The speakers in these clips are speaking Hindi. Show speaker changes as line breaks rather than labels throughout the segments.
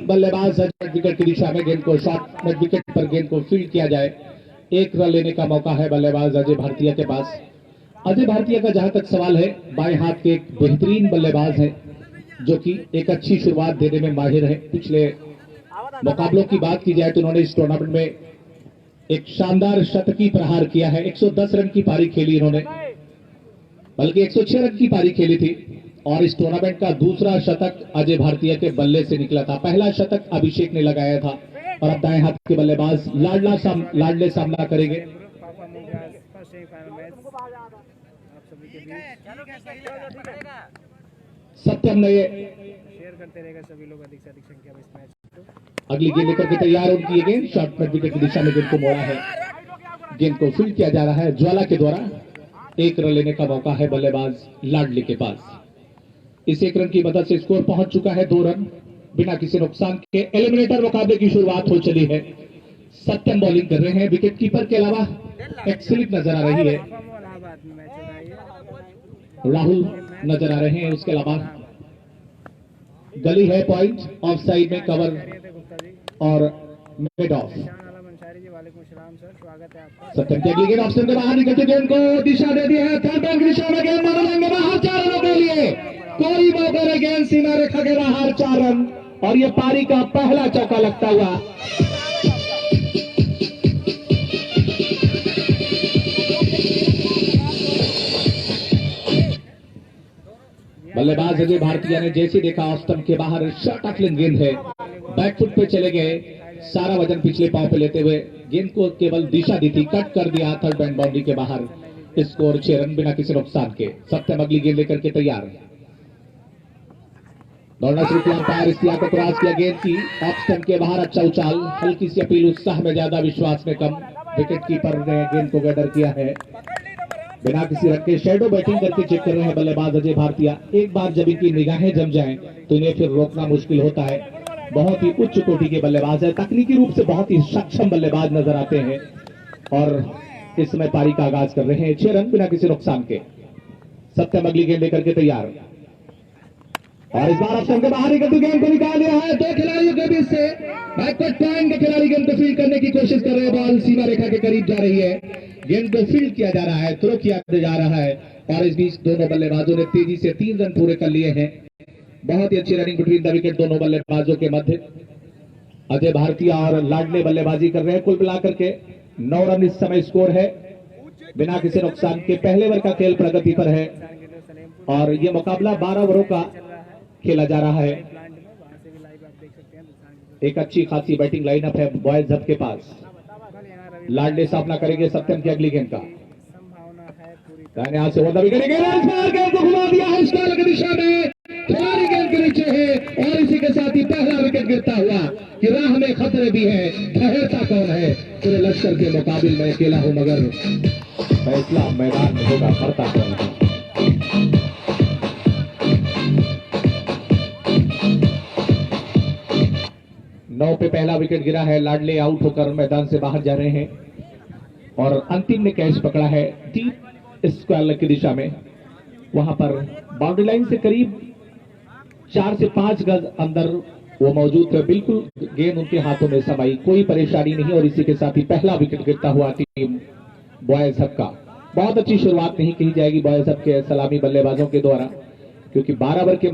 बल्लेबाज विकेट की दिशा में गेंद को शॉट में विकेट पर गेंद को फील्ड किया जाए। एक रन लेने का मौका है बल्लेबाज अजय भारतीय के पास। अजय भारतीय का जहां तक सवाल है, बाएं हाथ के एक बेहतरीन बल्लेबाज है जो कि एक अच्छी शुरुआत देने में माहिर है। पिछले मुकाबलों की बात की जाए तो उन्होंने इस टूर्नामेंट में एक शानदार शतकी प्रहार किया है। 110 रन की पारी खेली इन्होंने, बल्कि 106 रन की पारी खेली थी और इस टूर्नामेंट का दूसरा शतक अजय भारतीय के बल्ले से निकला था। पहला शतक अभिषेक ने लगाया था और अब दाएं हाथ के बल्लेबाज लाडले सामना करेंगे। सत्यम ने शेयर करते रहेगा सभी लोग अधिक से अधिक संख्या में इस मैच। अगली गेंद लेकर के तैयार उनकी ये गेंद शॉर्ट में विकेट की दिशा में गेंद को मोड़ा है। गेंद को फील्ड किया जा रहा है ज्वाला के द्वारा। एक रन लेने का मौका है बल्लेबाज लाडले के पास। इस एक रन की मदद से स्कोर पहुंच चुका है 2 रन बिना किसी नुकसान के। एलिमिनेटर मुकाबले की शुरुआत हो चली है। सत्यम बॉलिंग कर रहे हैं, विकेट कीपर के अलावा एक स्लिप नजर आ रही है, राहुल नजर आ रहे हैं, उसके अलावा गली है, पॉइंट ऑफ साइड में कवर और मिड ऑफ। सत्यम की अगली गेंद ऑप्शन के बाहर निकलती गेंद को दिशा दे दी है। थर्ड डाउन की दिशा में गेंद मारेंगे बाहर 4 रनों के लिए। कोई मौका नहीं, गेंद सीमा रेखा के बाहर 4 रन और ये पारी का पहला चौका लगता हुआ। बल्लेबाज अजय भारतीय ने जैसे देखा ऑफ स्टंप के बाहर शॉर्ट ऑफलिंग गेंद है, बैकफुट पे चले गए, सारा वजन पिछले पांव पे लेते हुए गेंद को केवल दिशा दी थी, कट कर दिया थर्ड बैंड बाउंड्री के बाहर। स्कोर 6 रन बिना किसी नुकसान के। सत्यम अगली गेंद लेकर के तैयार। दौड़ना शुरू किया, अंपायर इख्तियार को क्रॉस किया, गेंद की ऑफ स्टंप के बाहर अच्छा उछाल, हल्की सी अपील, उत्साह में ज्यादा विश्वास में कम। विकेट कीपर ने गेंद को गैदर किया है। बिना किसी रन के शैडो बैटिंग करके चेक कर रहे हैं बल्लेबाज अजय भारतीय। एक बार जब इनकी निगाहें जम जाएं तो इन्हें फिर रोकना मुश्किल होता है। बहुत ही उच्च कोटि के बल्लेबाज है, तकनीकी रूप से बहुत ही सक्षम बल्लेबाज नजर आते हैं और इस समय पारी का आगाज कर रहे हैं 6 रन बिना किसी नुकसान के। सत्यम अगली गेंद लेकर के तैयार और इस बार ऑप्शन के बाहर निकलती गेंद को निकाल दिया है। 2 खिलाड़ियों के बीच से बैकवर्ड पॉइंट के खिलाड़ी गेंद को फील्ड करने की कोशिश कर रहे हैं। बॉल सीमा रेखा के करीब जा रही है, गेंद को फील्ड किया जा रहा है, थ्रो किया जा रहा है और इस बीच दोनों बल्लेबाजों ने तेजी से 3 रन पूरे कर लिए हैं। बहुत ही अच्छी रनिंग बिटवीन द विकेट दोनों बल्लेबाजों के मध्य। अजय भारतीय और लाडले बल्लेबाजी कर रहे हैं। कुल मिलाकर के 9 रन इस समय स्कोर है बिना किसी नुकसान के। पहले ओवर का खेल प्रगति पर है और ये मुकाबला 12 ओवरों का खेला जा रहा है। एक अच्छी खासी बैटिंग लाइनअप है बॉयज हब के पास। लाडले सामना करेंगे सत्यम की अगली गेंद का। यहां से गेंद को घुमा दिया है स्टॉल की दिशा में, खिलाड़ी गेंद के नीचे है और इसी के साथ ही पहला विकेट गिरता हुआ कि राह में खतरे भी है। ठहरता कौन है पूरे लश्कर के मुकाबले में अकेला हूं मगर फैसला मैदान में होगा, करता कौन है। नौ पे पहला विकेट गिरा है। लाडले आउट होकर मैदान से बाहर जा रहे हैं और अंतिम ने कैच पकड़ा है डीप स्क्वायर की दिशा में। वहां पर बाउंड्री लाइन से करीब 4 से 5 गज अंदर वो मौजूद थे। बिल्कुल गेंद उनके हाथों में समाई, कोई परेशानी नहीं और इसी के साथ ही पहला विकेट गिरता हुआ टीम बॉयज हब का। बहुत अच्छी शुरुआत नहीं कही जाएगी बॉयज हब के सलामी बल्लेबाजों के द्वारा, क्योंकि 12 ओवर के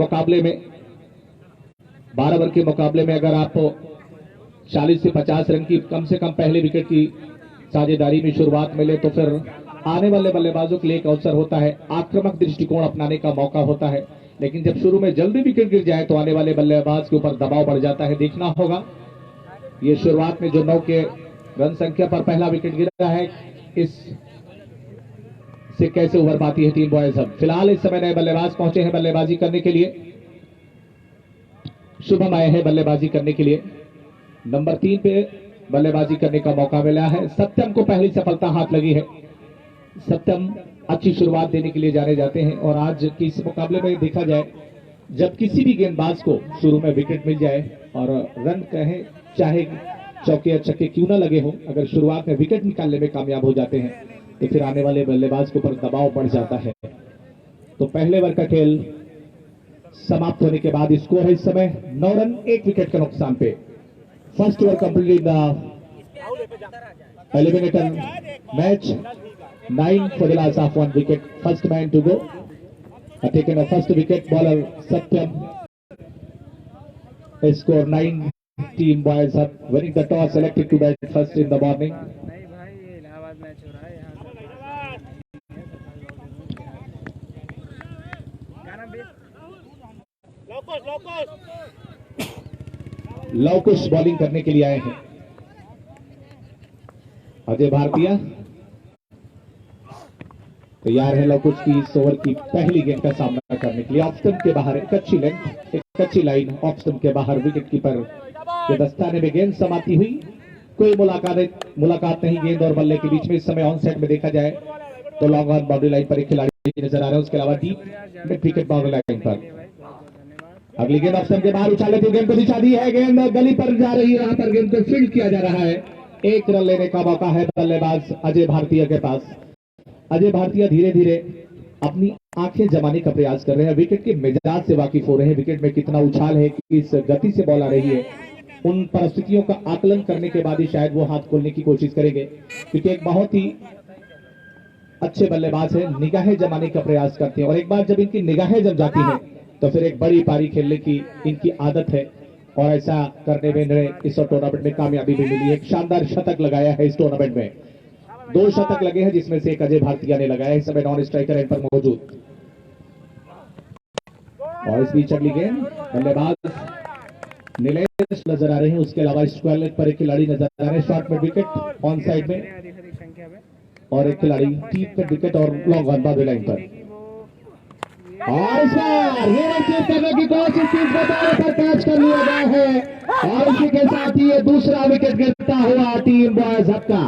मुकाबले में अगर आप 40 से 50 रन की कम से कम पहले विकेट की साझेदारी में शुरुआत मिले तो फिर आने वाले बल्लेबाजों के लिए एक अवसर होता है, आक्रामक दृष्टिकोण अपनाने का मौका होता है। लेकिन जब शुरू में जल्दी विकेट गिर जाए तो आने वाले बल्लेबाज के ऊपर दबाव बढ़ जाता है। देखना होगा ये शुरुआत में जो 9 के रन संख्या पर पहला विकेट गिरा है, इस से कैसे उभर पाती है टीम बॉयज हब। फिलहाल इस समय नए बल्लेबाज पहुंचे हैं बल्लेबाजी करने के लिए। शुभम आए हैं बल्लेबाजी करने के लिए। नंबर 3 पे बल्लेबाजी करने का मौका मिला है। सत्यम को पहली सफलता हाथ लगी है। सत्यम अच्छी शुरुआत देने के लिए जाने जाते हैं और आज के इस मुकाबले में देखा जाए, जब किसी भी गेंदबाज को शुरू में विकेट मिल जाए और रन कहें चाहे चौके या छक्के क्यों ना लगे हो, अगर शुरुआत में विकेट निकालने में कामयाब हो जाते हैं तो फिर आने वाले बल्लेबाज के ऊपर दबाव बढ़ जाता है। तो पहले ओवर का खेल समाप्त होने के बाद स्कोर है इस समय 9 रन 1 विकेट के नुकसान पे। First over complete the eliminator match, 9 for the loss of 1 wicket. First man to go, taken a first wicket, bowler Satyam. Score 9. Team boys up, winning the toss, selected to bat first in the morning. Lavkush bowling करने के लिए आए हैं। अजय भारतीय तैयार है लवकुश की इस ओवर की पहली गेंद का सामना करने के लिए। ऑफ स्टंप के बाहर एक अच्छी लेंथ, एक अच्छी लाइन, ऑफ स्टंप के बाहर विकेट कीपर के दस्ताने में गेंद समाती हुई, कोई मुलाकात नहीं गेंद और बल्ले के बीच में। इस समय ऑन साइड में देखा जाए तो लॉन्ग ऑन बाउंड्री लाइन पर एक खिलाड़ी नजर आ रहा है, उसके अलावा deep mid wicket boundary line पर। अगली गेंद ऑफ स्टंप के बाहर उछाले तो गेंद को दिशा दी है, गेंद गली पर जा रही है, वहां पर गेंद को फील्ड किया जा रहा है। एक रन लेने का मौका है बल्लेबाज अजय भारतीय के पास। अजय भारतीय धीरे धीरे अपनी आंखें जमाने का प्रयास कर रहे हैं, विकेट के मिजाज से वाकिफ हो रहे हैं, विकेट में कितना उछाल है, किस गति से बॉल आ रही है, उन परिस्थितियों का आकलन करने के बाद ही शायद वो हाथ खोलने की कोशिश करेंगे, क्योंकि एक बहुत ही अच्छे बल्लेबाज है, निगाहें जमाने का प्रयास करते हैं और एक बार जब इनकी निगाहें जम जाती हैं तो फिर एक बड़ी पारी खेलने की इनकी आदत है और ऐसा करने में इन्हें इस टूर्नामेंट में कामयाबी भी मिली है। एक शानदार शतक लगाया है इस टूर्नामेंट में, 2 शतक लगे हैं जिसमें से एक अजय भारतीय ने लगाया है, इस समय नॉन स्ट्राइकर एंड पर मौजूद। और इस बीच अगली गेंद बल्लेबाज नीलेश नजर आ रहे हैं, उसके अलावा स्क्वायर लेग पर एक खिलाड़ी नजर आ रहे हैं, शॉर्ट में विकेट ऑन साइड में और एक खिलाड़ी डीप में विकेट और लॉन्ग ऑन बाउंड्री लाइन पर। और इस बार ये करने की कोशिश पर कैच कर लिया गया है और इसी के साथ ही ये दूसरा विकेट गिरता हुआ टीम बॉयज हब का।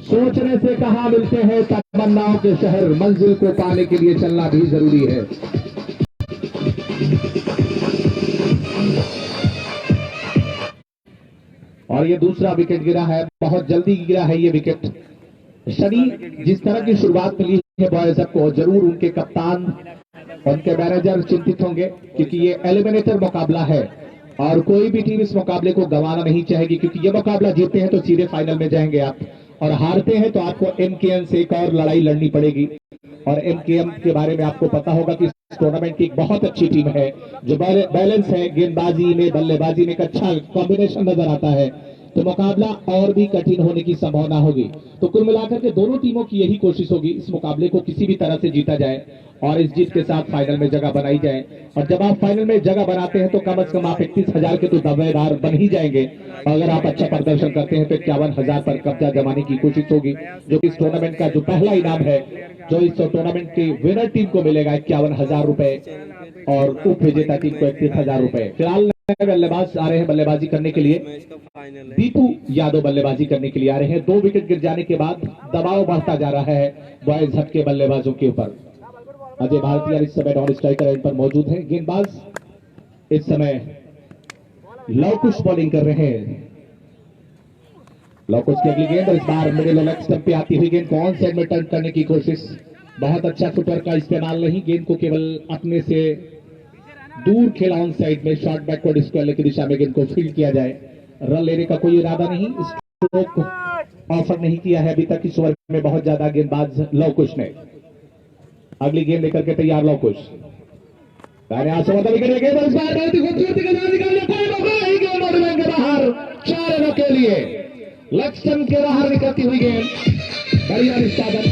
सोचने से कहां मिलते हैं तमन्नाओं के शहर, मंजिल को पाने के लिए चलना भी जरूरी है। और ये दूसरा विकेट गिरा है, बहुत जल्दी गिरा है ये विकेट। शनि जिस तरह की शुरुआत मिली है बॉयज को, जरूर उनके कप्तान उनके मैनेजर चिंतित होंगे, क्योंकि ये एलिमिनेटर मुकाबला है और कोई भी टीम इस मुकाबले को गंवाना नहीं चाहेगी, क्योंकि ये मुकाबला जीतते हैं तो सीधे फाइनल में जाएंगे आप, और हारते हैं तो आपको एमकेएम से एक और लड़ाई लड़नी पड़ेगी। और एमकेएम के बारे में आपको पता होगा कि इस टूर्नामेंट की एक बहुत अच्छी टीम है, जो बैलेंस है, गेंदबाजी में बल्लेबाजी में एक अच्छा कॉम्बिनेशन नजर आता है, तो मुकाबला और भी कठिन होने की संभावना होगी। तो कुल मिलाकर के दोनों टीमों की यही कोशिश होगी इस मुकाबले को किसी भी तरह से जीता जाए और इस जीत के साथ फाइनल में जगह बनाई जाए। और जब आप फाइनल में जगह बनाते हैं तो कम से कम आप 31,000 के तो दावेदार बन ही जाएंगे, और अगर आप अच्छा प्रदर्शन करते हैं तो 51,000 पर कब्जा जमाने की कोशिश होगी, जो कि इस टूर्नामेंट का जो पहला इनाम है, जो इस टूर्नामेंट की विनर टीम को मिलेगा 51,000 रुपए और उप विजेता टीम को 31,000 रुपए। फिलहाल बल्लेबाज आ रहे हैं बल्लेबाजी करने के लिए, दीपू यादव बल्लेबाजी करने के लिए आ रहे हैं। 2 विकेट गिर जाने के बाद दबाव बढ़ता जा रहा है बॉयज हब के बल्लेबाजों के ऊपर। अजय भारतीय इस समय नॉन स्ट्राइकर एंड पर मौजूद है, गेंदबाज इस समय लवकुश बॉलिंग कर रहे हैं। लवकुश की अगली गेंद, इस बार मिडिल लेग स्टंप पे आती हुई गेंद को ऑन साइड में टर्न करने की कोशिश, बहुत अच्छा फुटवर्क का इस्तेमाल नहीं, गेंद को केवल अपने से दूर खेला ऑन साइड में, शॉर्ट बैकवर्ड स्क्वायर लेग की दिशा में गेंद को फील्ड किया जाए। रन लेने का कोई इरादा नहीं, स्ट्रोक ऑफर नहीं किया है अभी तक इस ओवर में बहुत ज्यादा गेंदबाज लवकुश ने। अगली गेंद लेकर के तैयार लवकुश, बाहर 4 रनों के लिए लेग स्टंप के बाहर निकलती हुई गेंद, बढ़िया निष्पादन।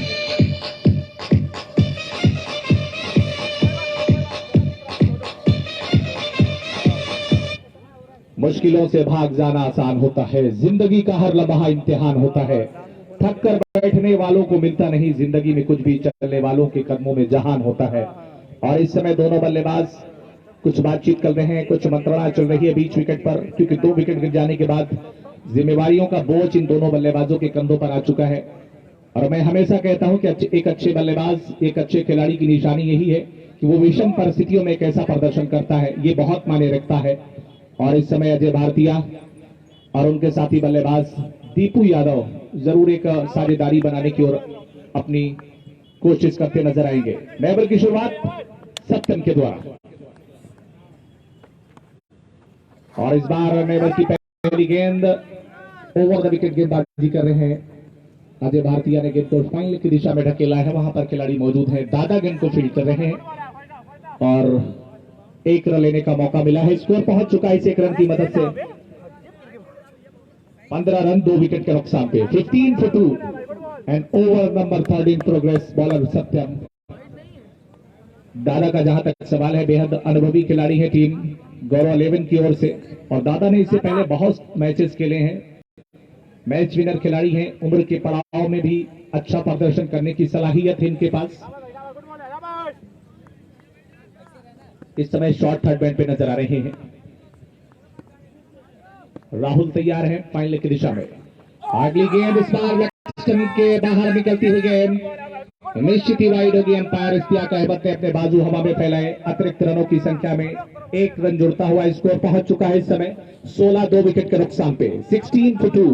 मुश्किलों से भाग जाना आसान होता है, जिंदगी का हर लम्हा इम्तिहान होता है, थक कर बैठने वालों को मिलता नहीं, जिंदगी में कुछ भी चलने वालों के कदमों में जहान होता है। और इस समय दोनों बल्लेबाज कुछ बातचीत कर रहे हैं, कुछ मंत्रणा चल रही है बीच विकेट पर, क्योंकि 2 विकेट गिर जाने के बाद जिम्मेवारियों का बोझ इन दोनों बल्लेबाजों के कंधों पर आ चुका है। और मैं हमेशा कहता हूं कि एक अच्छे बल्लेबाज, एक अच्छे खिलाड़ी की निशानी यही है कि वो विषम परिस्थितियों में कैसा प्रदर्शन करता है, ये बहुत मायने रखता है। और इस समय अजय भारतीय और उनके साथी बल्लेबाज दीपू यादव जरूर एक साझेदारी बनाने की ओर अपनी कोशिश करते नजर आएंगे। नए ओवर की शुरुआत सत्यम के द्वारा। और इस बार नेबर की पहली गेंद ओवर द विकेट गेंदबाजी कर रहे हैं अजय भारतीय ने गेंद को फाइनल की दिशा में ढकेला है। वहां पर खिलाड़ी मौजूद है, दादा गेंद को फील्ड कर रहे हैं और एक रन लेने का मौका मिला है। स्कोर पहुंच चुका है इस एक रन की मदद से 15 रन 2 विकेट के नुकसान पे 15 for 2 end over number 13 progress. Bowler Satyam दादा का जहां तक सवाल है, बेहद अनुभवी खिलाड़ी है टीम गौरव 11 की ओर से और दादा ने इससे पहले बहुत मैचेस खेले हैं, मैच विनर खिलाड़ी हैं। उम्र के पड़ाव में भी अच्छा प्रदर्शन करने की सलाहियत है इनके पास। इस समय शॉर्ट थर्ड बैन पे नजर आ रहे हैं। राहुल तैयार है फाइनल की दिशा में। अगली गेंद इस बार लक्ष्मण के बाहर निकलती हुई गेंद निश्चित ही वाइड होगी। अंपायर इश्तियाक अहमद ने अपने बाजू हवा में फैलाए। अतिरिक्त रनों की संख्या में एक रन जुड़ता हुआ स्कोर पहुंच चुका है इस समय 16 2 विकेट के नुकसान पे 16 for 2।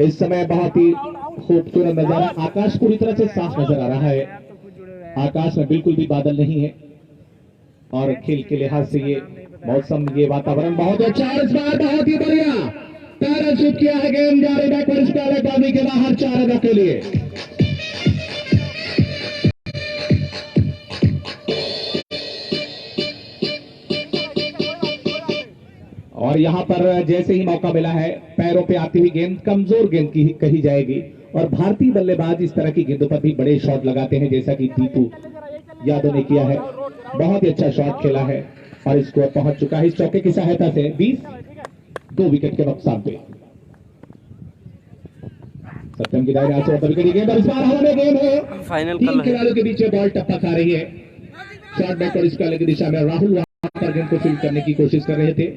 इस समय बहुत ही खूबसूरत नजारा, आकाश पूरी तरह से साफ नजर आ रहा है, आकाश में बिल्कुल भी बादल नहीं है और खेल के लिहाज से ये मौसम, ये वातावरण बहुत अच्छा है। इस बार बहुत ही बढ़िया पैराशूट किया है, गेंद जा रही बैकवर्ड स्क्वायर बाउंड्री के बाहर 4 रनों के लिए। और यहां पर जैसे ही मौका मिला है, पैरों पे आती हुई गेंद कमजोर गेंद की कही जाएगी और भारतीय बल्लेबाज इस तरह की गेंदों पर भी बड़े शॉट लगाते हैं, जैसा कि दीपू यादव ने किया है। बहुत ही अच्छा शॉट खेला है और स्कोर पहुंच चुका है इस चौके की सहायता से 20 2 विकेट के नुकसान पे। सत्यम की दायरे से विकेट गेंद और इस बार हवा में गेंद है, फाइनल तीन खिलाड़ियों के बीच बॉल टप्पा खा रही है। शॉट बैक और इसका की दिशा में राहुल वहां पर गेंद को फील्ड करने की कोशिश कर रहे थे,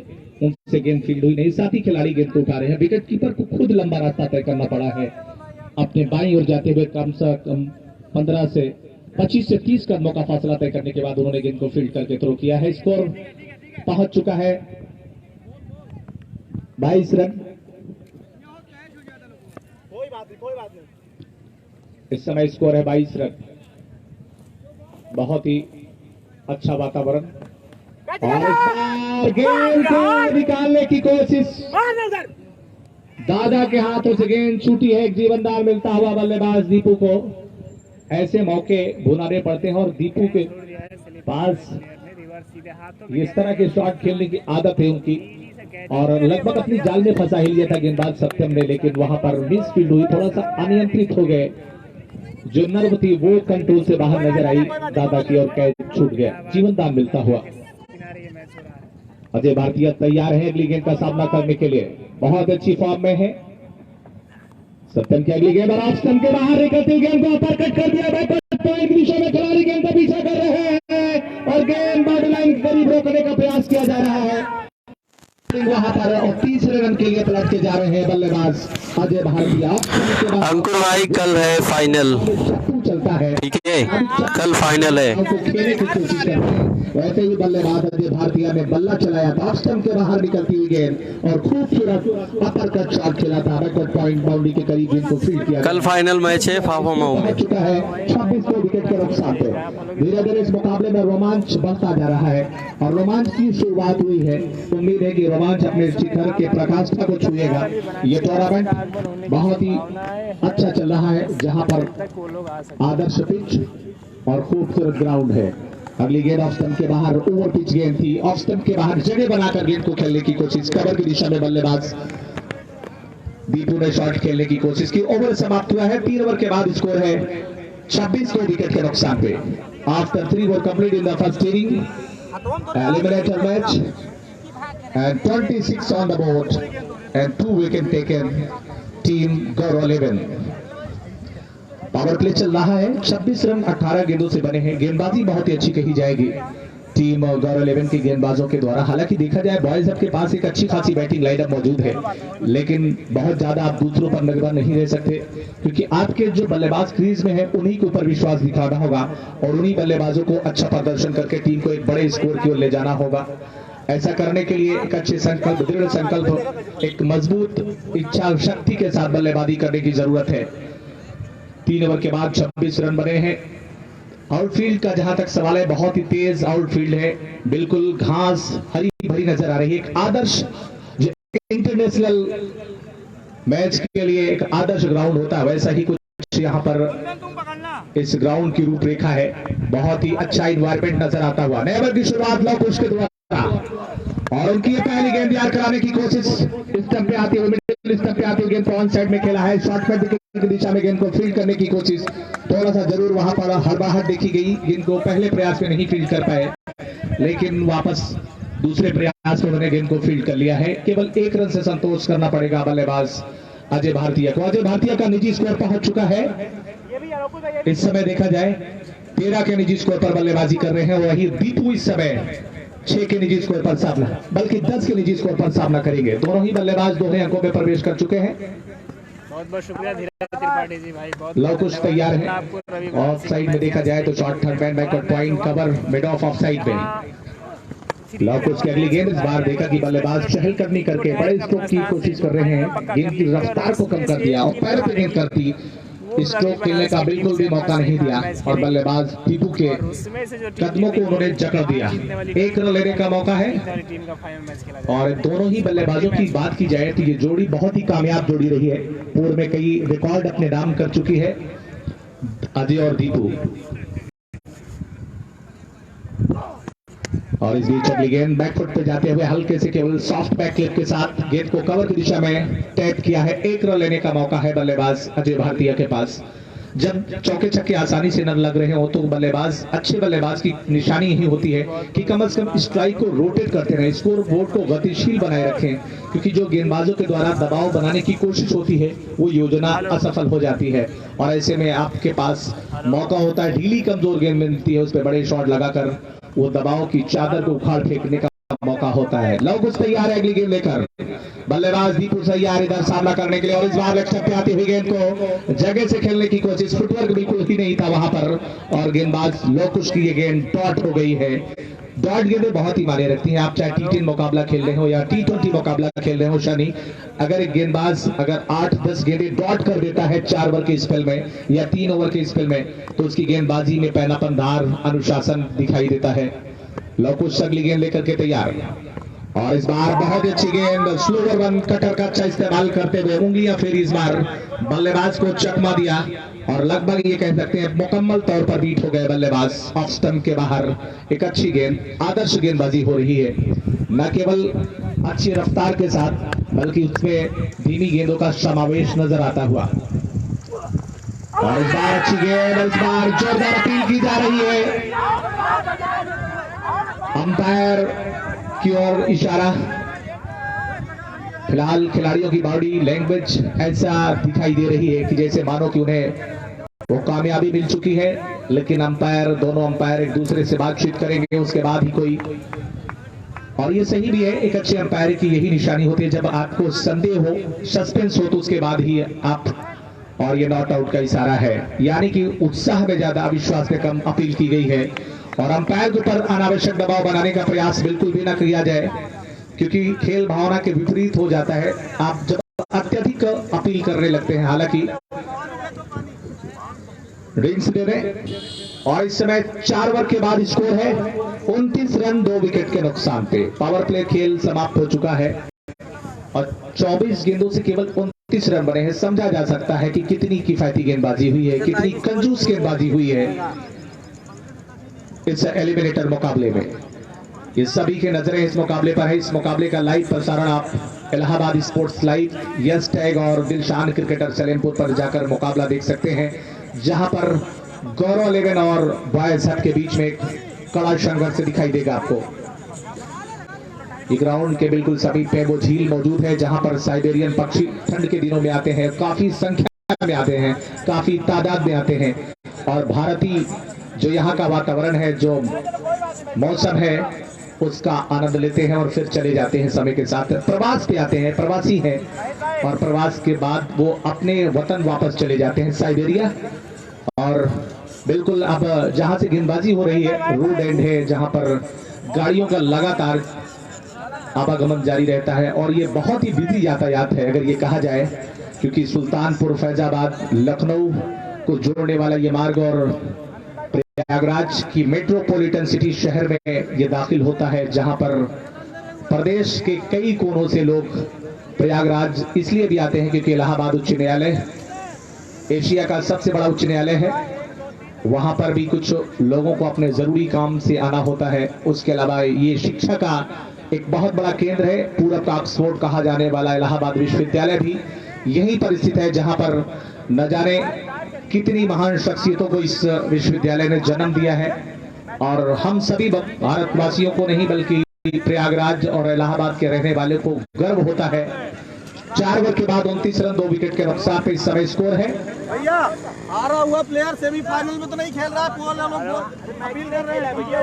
उनसे गेंद फील्ड हुई नहीं। साथी खिलाड़ी गेंद को उठा रहे हैं। विकेट कीपर को खुद लंबा रास्ता तय करना पड़ा है अपने बाईं ओर जाते हुए। कम से कम 15 से 25 से 30 कदमों का फासला तय करने के बाद उन्होंने गेंद को फील्ड करके थ्रो किया है। स्कोर पहुंच चुका है 22 रन। कोई बात नहीं। इस समय स्कोर है 22 रन। बहुत ही अच्छा वातावरण और गेंद को निकालने की कोशिश, दादा के हाथों से गेंद छूटी है। एक जीवनदान मिलता हुआ बल्लेबाज दीपू को। ऐसे मौके भुनाने पड़ते हैं और दीपू के पास इस तरह के शॉट खेलने की आदत है उनकी और लगभग अपनी जाल में फंसा ही लिया था गेंदबाज सत्यम ने, लेकिन वहां पर मिस फील्ड हुई, थोड़ा सा अनियंत्रित हो गए। जो नर्व थी वो कंट्रोल से बाहर नजर आई दादा की और कैच छूट गया। जीवनदान मिलता हुआ अजय भारतीय तैयार है अगली गेंद का सामना करने के लिए, बहुत अच्छी फॉर्म में है। सत्यम की अगली गेंद और ऑफ स्टंप के बाहर निकलती गेंद को अपर कट कर दिया। बैकवर्ड पॉइंट की दिशा में खिलाड़ी गेंद का पीछा कर रहे हैं और गेंद बाउंड्री लाइन के करीब रोकने का प्रयास किया जा रहा है वहां पर और तीसरे रन के लिए पलट के जा रहे हैं बल्लेबाज अजय भारतीय।
अंकुर भाई कल है फाइनल,
चलता है
ठीक है, कल फाइनल है।
खेलने की कोशिश कर रहे हैं। वैसे ही बल्लेबाज अजय भारतीय ने बल्ला चलाया था, स्टंप के बाहर निकलती हुई गेंद और खूबसूरत अपर कट शॉट खेला था। बैकवर्ड पॉइंट बाउंड्री के करीब गेंद को फील्ड किया।
कल फाइनल मैच है फाफामाऊ में।
चुका है 26 विकेट के नुकसान पे। धीरे धीरे इस मुकाबले में रोमांच बढ़ता जा रहा है और रोमांच की शुरुआत हुई है। उम्मीद है कि रोमांच अपने शिखर के प्रकाष्ठा को छुएगा। ये टूर्नामेंट बहुत ही अच्छा चल रहा है, जहां पर आदर्श पिच और खूबसूरत ग्राउंड है। अगली गेंद ऑफ स्टंप के बाहर ओवर पिच गेंद थी, ऑफ स्टंप के बाहर जगह बनाकर गेंद को खेलने की कोशिश, कवर की दिशा में बल्लेबाज दीपू ने शॉट खेलने की कोशिश की। ओवर समाप्त हुआ है, 3 ओवर के बाद स्कोर है 26 विकेट के नुकसान पे। After 3 over complete in the first inning eliminator match and 26 on the board and 2 wicket taken team Gaurav 11। Power play चल रहा है, 26 रन 18 गेंदों से बने हैं। गेंदबाजी बहुत ही अच्छी कही जाएगी टीम गौरव 11 के गेंदबाजों के द्वारा। हालांकि देखा जाए बॉयज अब के पास एक अच्छी खासी बैटिंग लाइनअप मौजूद है, लेकिन बहुत ज्यादा आप दूसरों पर निर्भर नहीं रह सकते, क्योंकि आपके जो बल्लेबाज क्रीज में है उन्हीं के ऊपर विश्वास दिखाना होगा और उन्हीं बल्लेबाजों को अच्छा प्रदर्शन करके टीम को एक बड़े स्कोर की ओर ले जाना होगा। ऐसा करने के लिए एक अच्छे संकल्प, दृढ़ संकल्प, एक मजबूत इच्छा शक्ति के साथ बल्लेबाजी करने की जरूरत है। 3 ओवर के बाद 26 रन बने हैं। आउटफील्ड का जहां तक सवाल है, बहुत ही तेज आउटफील्ड है, बिल्कुल घास हरी भरी नजर आ रही है। एक आदर्श इंटरनेशनल मैच के लिए एक आदर्श ग्राउंड होता है, वैसा ही कुछ यहाँ पर इस ग्राउंड की रूपरेखा है। बहुत ही अच्छा इन्वायरमेंट नजर आता हुआ। नए ओवर की शुरुआत लव कुश के द्वारा और उनकी ये पहली गेंद याद कराने की कोशिश, स्टंप पे आती हुई, मिडिल स्टंप पे आती हुई गेंद को ऑन साइड में खेला है। शॉर्ट में विकेट की दिशा में गेंद को फील्ड करने की कोशिश, थोड़ा सा जरूर वहां पर हड़बड़ाहट देखी गई, गेंद को पहले प्रयास में नहीं फील्ड कर पाए, लेकिन वापस दूसरे प्रयास में उन्होंने गेंद को फील्ड कर लिया है। केवल 1 रन से संतोष करना पड़ेगा बल्लेबाज अजय भारतीय को। अजय भारतीय का निजी स्कोर पहुंच चुका है। इस समय देखा जाए 13 के निजी स्कोर पर बल्लेबाजी कर रहे हैं, वही दीपू इस समय 6 के निजी स्कोर पर सामना, बल्कि 10 के निजी स्कोर पर सामना करेंगे। दोनों ही बल्लेबाज दोहरे अंकों में प्रवेश कर चुके हैं।
बहुत बहुत शुक्रिया धीरज त्रिपाठी जी भाई, बहुत
लव कुश तैयार है। ऑफ साइड में देखा जाए तो short third man backward point cover mid of side में लव कुश की अगली गेंद। इस बार देखा कि बल्लेबाज चहलकदमी करके बड़े स्ट्रोक की कोशिश कर रहे हैं, गेंद की रफ्तार को कम कर दिया और पैर पे गेंद करती, स्ट्रोक खेलने का बिल्कुल भी मौका नहीं दिया और बल्लेबाज दीपू के कदमों को उन्होंने जकड़ दिया। 1 रन लेने का मौका है और दोनों ही बल्लेबाजों की बात की जाए तो ये जोड़ी बहुत ही कामयाब जोड़ी रही है। पूर्व में कई रिकॉर्ड अपने नाम कर चुकी है अजय और दीपू। और इस बीच अगली गेंद बैकफुट पे जाते हुए हल्के से केवल सॉफ्ट बैक क्लिप के साथ गेंद को कवर की दिशा में टैप किया है। 1 रन लेने का मौका है बल्लेबाज अजय भारतीय के पास। जब चौके छक्के आसानी से न लग रहे हो तो बल्लेबाज, अच्छे बल्लेबाज की निशानी यही होती है कि कम से कम स्ट्राइक को रोटेट करते रहें, स्कोर बोर्ड को गतिशील बनाए रखें, क्योंकि जो गेंदबाजों के द्वारा दबाव बनाने की कोशिश होती है वो योजना असफल हो जाती है और ऐसे में आपके पास मौका होता है, ढीली कमजोर गेंद मिलती है, उस पर बड़े शॉट लगाकर वो दबाव की चादर को उखाड़ फेंकने का मौका होता है। लव कुश तैयार है अगली गेंद लेकर, बल्लेबाज दीपू तैयार इधर सामना करने के लिए और इस बार लेग स्टंप पे आती हुई गेंद को जगह से खेलने की कोशिश, फुटवर्क बिल्कुल ही नहीं था वहां पर और गेंदबाज लव कुश की ये गेंद डॉट हो गई है। डॉट गेंदें बहुत ही मायने रखती हैं, आप चाहे T10 मुकाबला खेल रहे हो या T20 मुकाबला खेल रहे हो। शनि, अगर एक गेंदबाज अगर 8-10 गेंदें डॉट कर देता है 4 ओवर के स्पेल में या 3 ओवर के स्पेल में तो उसकी गेंदबाजी में पैनापन, धार, अनुशासन दिखाई देता है। लव कुश अगली गेंद लेकर के तैयार और इस बार बहुत अच्छी गेंद, स्लोवर वन कटर का अच्छा इस्तेमाल करते हुए उंगलियां फेरी, इस बार बल्लेबाज को चकमा दिया और लगभग ये कह सकते हैं मुकम्मल तौर पर बीट हो गए बल्लेबाज ऑफ स्टंप के बाहर। एक अच्छी गेंद, आदर्श गेंदबाजी हो रही है, न केवल अच्छी रफ्तार के साथ बल्कि उसमें धीमी गेंदों का समावेश नजर आता हुआ। और इस बार अच्छी गेंद, इस बार जोरदार अपील की जा रही है, अंपायर की ओर इशारा। फिलहाल खिलाड़ियों की बॉडी लैंग्वेज ऐसा दिखाई दे रही है कि जैसे मानो कि उन्हें वो कामयाबी मिल चुकी है, लेकिन अंपायर, दोनों अंपायर एक दूसरे से बातचीत करेंगे उसके बाद ही कोई, और ये सही भी है, एक अच्छे अंपायर की यही निशानी होती है, जब आपको संदेह हो, सस्पेंस हो तो उसके बाद ही आप, और ये नॉट आउट का इशारा है, यानी कि उत्साह में ज्यादा, अविश्वास में कम अपील की गई है और अंपायर के ऊपर अनावश्यक दबाव बनाने का प्रयास बिल्कुल भी ना किया जाए, क्योंकि खेल भावना के विपरीत हो जाता है आप जब अत्यधिक अपील करने लगते हैं। हालांकि रिंग्स दे रहे और इस समय 4 ओवर के बाद स्कोर है 29 रन 2 विकेट के नुकसान पे। पावर प्ले खेल समाप्त हो चुका है और 24 गेंदों से केवल 29 रन बने हैं। समझा जा सकता है कि कितनी किफायती गेंदबाजी हुई है, कितनी कंजूस गेंदबाजी हुई है इस एलिमिनेटर मुकाबले में। ये सभी के नजरें इस मुकाबले पर है। इस मुकाबले का लाइव प्रसारण आप Allahabad sports live, yes tag और दिलशान क्रिकेटर सलेमपुर पर जाकर मुकाबला देख सकते हैं, जहां पर गौरव 11 और बॉयज हट के बीच में एक कड़ा संघर्ष दिखाई देगा आपको। ग्राउंड के बिल्कुल सभी पे वो झील मौजूद है जहां पर साइबेरियन पक्षी ठंड के दिनों में आते हैं, काफी संख्या में आते हैं, काफी तादाद में आते हैं और भारतीय जो यहाँ का वातावरण है, जो मौसम है, उसका आनंद लेते हैं और फिर चले जाते हैं। समय के साथ प्रवास पे आते हैं, प्रवासी हैं और प्रवास के बाद वो अपने वतन वापस चले जाते हैं साइबेरिया। और बिल्कुल अब जहां से गेंदबाजी हो रही है रोड एंड है, जहां पर गाड़ियों का लगातार आवागमन जारी रहता है और ये बहुत ही बिजी यातायात है अगर ये कहा जाए, क्योंकि सुल्तानपुर, फैजाबाद, लखनऊ को जोड़ने वाला ये मार्ग और प्रयागराज की मेट्रोपॉलिटन सिटी शहर में ये दाखिल होता है, जहां पर प्रदेश के कई कोनों से लोग प्रयागराज इसलिए भी आते हैं क्योंकि इलाहाबाद उच्च न्यायालय एशिया का सबसे बड़ा उच्च न्यायालय है। वहां पर भी कुछ लोगों को अपने जरूरी काम से आना होता है। उसके अलावा ये शिक्षा का एक बहुत बड़ा केंद्र है। पूरब का ऑक्सफोर्ड कहा जाने वाला इलाहाबाद विश्वविद्यालय भी यहीं पर स्थित है, जहां पर न जाने कितनी महान शख्सियतों को इस विश्वविद्यालय ने जन्म दिया है। और हम सभी भारतवासियों को नहीं बल्कि प्रयागराज और इलाहाबाद के रहने वाले को गर्व होता है। 4 ओवर के बाद 29 रन 2 विकेट के नुकसान पे इस समय स्कोर है।
भैया हारा हुआ प्लेयर सेमीफाइनल में तो नहीं खेल रहा, कौन हम लोग अपील कर रहे हैं भैया।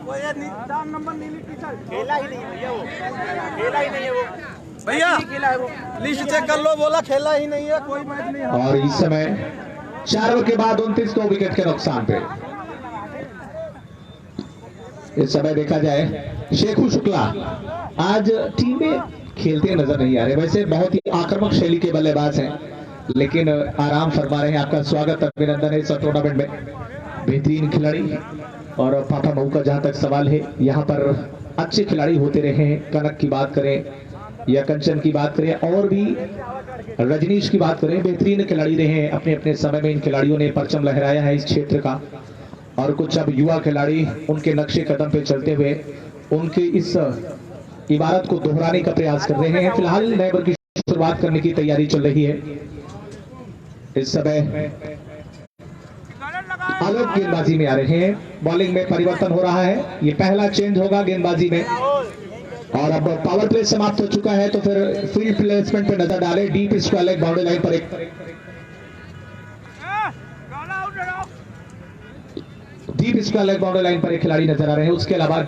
वो ये 4 नंबर नीली टी-शर्ट खेला ही नहीं भैया, वो खेला ही नहीं है वो भैया, खेला है वो, लिस्ट चेक कर लो, बोला खेला ही नहीं है, कोई मैच नहीं।
और इस समय 4 ओवर के बाद 29 2 विकेट के नुकसान पे इस समय देखा जाए शेखू शुक्ला आज टीम में खेलते नजर नहीं आ रहे। वैसे बहुत ही आक्रामक शैली के बल्लेबाज हैं, लेकिन आराम फरमा रहे हैं। आपका स्वागत, अभिनंदन है इस टूर्नामेंट में। बेहतरीन खिलाड़ी। और पापा मऊ का जहां तक सवाल है, यहाँ पर अच्छे खिलाड़ी होते रहे हैं। कनक की बात करें या कंचन की बात करें और भी रजनीश की बात करें, बेहतरीन खिलाड़ी रहे हैं। अपने अपने समय में इन खिलाड़ियों ने परचम लहराया है इस क्षेत्र का। और कुछ अब युवा खिलाड़ी उनके नक्शे कदम पे चलते हुए उनके इस इबारत को दोहराने का प्रयास कर रहे हैं। फिलहाल नए ओवर की शुरुआत करने की तैयारी चल रही है। इस समय आलोक गेंदबाजी में आ रहे हैं। बॉलिंग में परिवर्तन हो रहा है, ये पहला चेंज होगा गेंदबाजी में। और अब पावर प्ले समाप्त हो चुका है, तो फिर फील्ड प्लेसमेंट पे नजर डाले। Deep square leg boundary line पर एक deep square leg boundary line पर एक खिलाड़ी नजर आ रहे हैं। उसके अलावा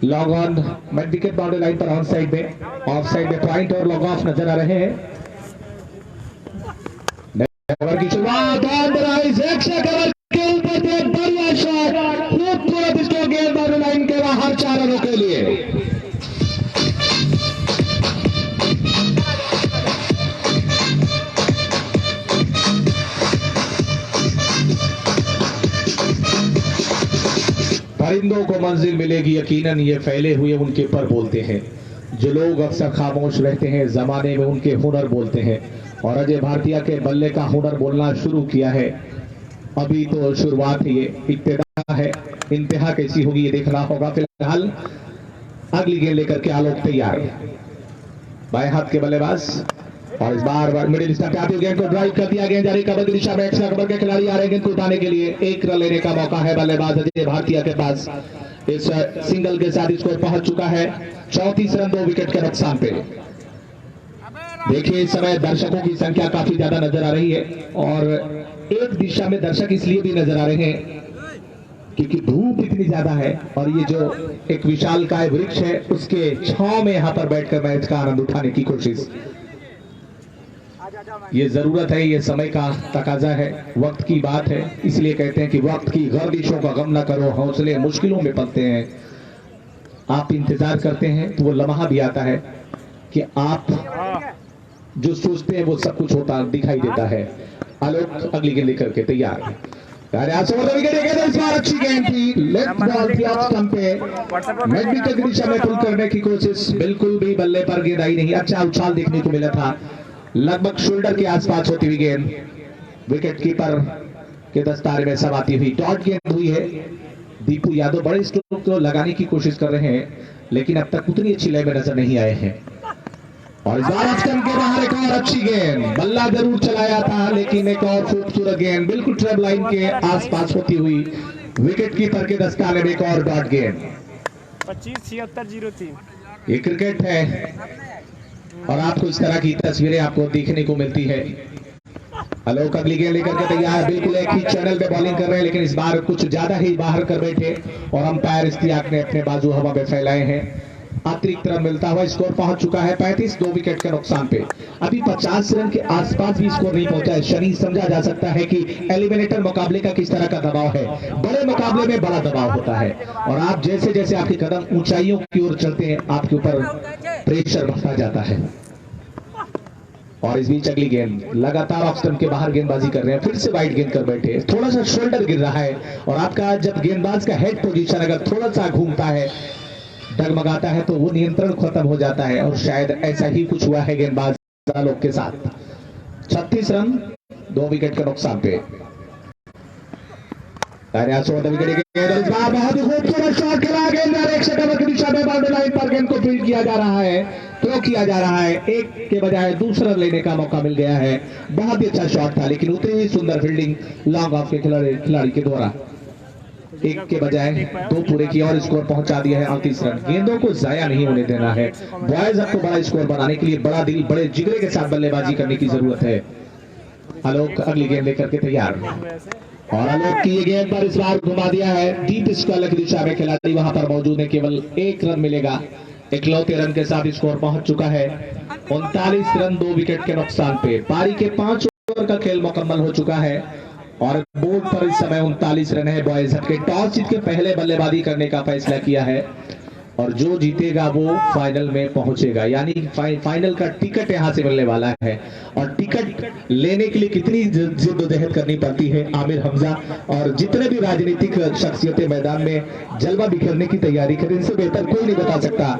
log on mid wicket boundary line पर ऑन साइड में, ऑफ साइड में पॉइंट और लॉग ऑफ नजर आ रहे हैं। ओवर की शुरुआत ऑन द राइज, कवर के ऊपर से बढ़िया शॉट, खूबसूरत स्ट्रोक गेंद बाउंड्री लाइन के बाहर 4 रनों के लिए। परिंदों को मंजिल मिलेगी यकीनन, ये फैले हुए उनके पर बोलते हैं। जो लोग अक्सर खामोश रहते हैं जमाने में उनके हुनर बोलते हैं। और अजय भारतीय के बल्ले का हुनर बोलना शुरू किया है। अभी तो शुरुआत है, ये इब्तिदा है, इंतहा कैसी होगी ये देखना होगा। फिलहाल अगली गेंद लेकर के आलोक तैयार, बाएं हाथ के बल्लेबाज। और इस बार मिडिल स्टंप पे आती गेंद को ड्राइव कर दिया गया जारी कवर की दिशा में। एक्स्ट्रा कवर के खिलाड़ी आ रहे हैं गेंद को उठाने के लिए। 1 रन लेने का मौका है बल्लेबाज अजय भारतीय के पास। इस सिंगल के साथ स्कोर पहुंच चुका है 34 रन 2 विकेट के नुकसान पे। देखिए इस समय दर्शकों की संख्या काफी ज्यादा नजर आ रही है। और एक दिशा में दर्शक इसलिए भी नजर आ रहे हैं क्योंकि धूप इतनी ज्यादा है। और ये जो एक विशालकाय वृक्ष है उसके छांव में यहाँ पर बैठकर मैच का आनंद उठाने की कोशिश, ये जरूरत है, ये समय का तकाजा है, वक्त की बात है। इसलिए कहते हैं कि वक्त की गर्दिशों का गम ना करो, हौसले मुश्किलों में पलते हैं। आप इंतजार करते हैं तो वो लम्हा भी आता है कि आप जो सोचते हैं वो सब कुछ होता दिखाई देता है। आलोक अगली गेंद लेकर के तैयार है। इस बार अच्छी गेंद थी, लेफ्ट बॉल थी ऑफ स्टंप पे, मिड विकेट की दिशा में पुल करने की कोशिश, बिल्कुल भी बल्ले पर गेंद आई नहीं। अच्छा उछाल देखने को मिला था, लगभग शोल्डर के आसपास होती हुई गेंद विकेट कीपर के दस्तारे में समाती हुई। डॉट गेंद हुई है। दीपू यादव बड़े स्ट्रोक को लगाने की कोशिश कर रहे हैं, लेकिन अब तक उतनी अच्छी लय में नजर नहीं आए हैं। और इस बार स्टंप के बाहर एक और अच्छी गेंद, बल्ला जरूर चलाया था लेकिन एक और खूबसूरत गेंद बिल्कुल ट्रेब लाइन के आसपास होती हुई विकेट कीपर के दस्ताने में एक और डॉट गेंद।
25-76-03
ये क्रिकेट है और आपको इस तरह की तस्वीरें आपको देखने को मिलती है। आलोक अगली गेंद लेकर के तैयार, बिल्कुल एक ही चैनल पे बॉलिंग कर रहे हैं लेकिन इस बार कुछ ज्यादा ही बाहर कर बैठे और अंपायर इश्तियाक ने अपने बाजू हवा में फैलाए हैं। अतिरिक्त रन मिलता हुआ स्कोर पहुंच चुका है 35 2 विकेट के नुकसान पे। अभी 50 रन के आसपास भी स्कोर नहीं पहुंचा है। शनि समझा जा सकता है कि एलिमिनेटर मुकाबले का किस तरह का दबाव है। बड़े मुकाबले में बड़ा दबाव होता है और आप जैसे जैसे आपके कदम ऊंचाइयों की ओर चलते हैं आपके ऊपर प्रेशर बढ़ता जाता है। और इस बीच अगली गेंद, लगातार ऑफ स्टंप के बाहर गेंदबाजी कर रहे हैं, फिर से वाइड गेंद कर बैठे, थोड़ा सा शोल्डर गिर रहा है और आपका जब गेंदबाज का हेड पोजीशन अगर थोड़ा सा घूमता है, डगमगाता है, तो वो नियंत्रण खत्म हो जाता है और शायद ऐसा ही कुछ हुआ है गेंदबाज लोग के साथ। 36 रन 2 विकेट के नुकसान पे। बहुत ही खूबसूरत शॉट खेला, गेंद की दिशा में बाउंड्री लाइन पर गेंद को फील्ड किया जा रहा है, थ्रो किया जा रहा है, एक के बजाय दूसरा लेने का मौका मिल गया है। बहुत ही अच्छा शॉट था, लेकिन उतनी ही सुंदर फील्डिंग लॉन्ग ऑफ के खिलाड़ी के द्वारा एक के बजाय 2 पूरे की और स्कोर पहुंचा दिया है 38 रन। गेंदों को जाया नहीं होने देना है। बॉयज आपको बड़ा स्कोर बनाने के लिए बड़ा दिल, बड़े जिगरे के साथ बल्लेबाजी करने की जरूरत है। आलोक अगली गेंद लेकर के तैयार, और आलोक की ये गेंद पर इस बार घुमा दिया है डीप स्क्वायर की दिशा में, खिलाड़ी वहां पर मौजूद है, केवल 1 रन मिलेगा। इकलौते रन के साथ स्कोर पहुंच चुका है 39 रन 2 विकेट के नुकसान पे। पारी के 5 ओवर का खेल मुकम्मल हो चुका है और बोर्ड पर इस समय 39 रन है। बॉयज के टॉस जीत के पहले बल्लेबाजी करने का फैसला किया है और जो जीतेगा वो फाइनल में पहुंचेगा, यानी फाइनल का टिकट यहां से मिलने वाला है। और टिकट लेने के लिए कितनी जिद्दोजहद करनी पड़ती है आमिर हमजा और जितने भी राजनीतिक शख्सियतें मैदान में जलवा बिखेरने की तैयारी करें, इनसे बेहतर कोई नहीं बता सकता।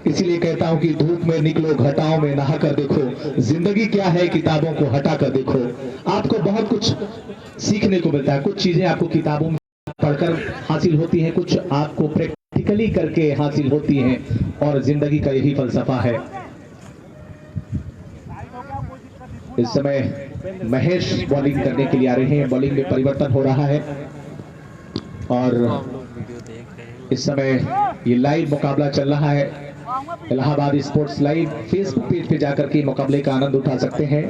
इसीलिए कहता हूं कि धूप में निकलो, घटाओं में नहा कर देखो, जिंदगी क्या है किताबों को हटा कर देखो। आपको बहुत कुछ सीखने को मिलता है, कुछ चीजें आपको किताबों में पढ़कर हासिल होती हैं, कुछ आपको प्रैक्टिकली करके हासिल होती हैं और जिंदगी का यही फलसफा है। इस समय महेश बॉलिंग करने के लिए आ रहे हैं, बॉलिंग में परिवर्तन हो रहा है और इस समय ये लाइव मुकाबला चल रहा है। Allahabad sports live Facebook page पे जाकर के मुकाबले का आनंद उठा सकते हैं।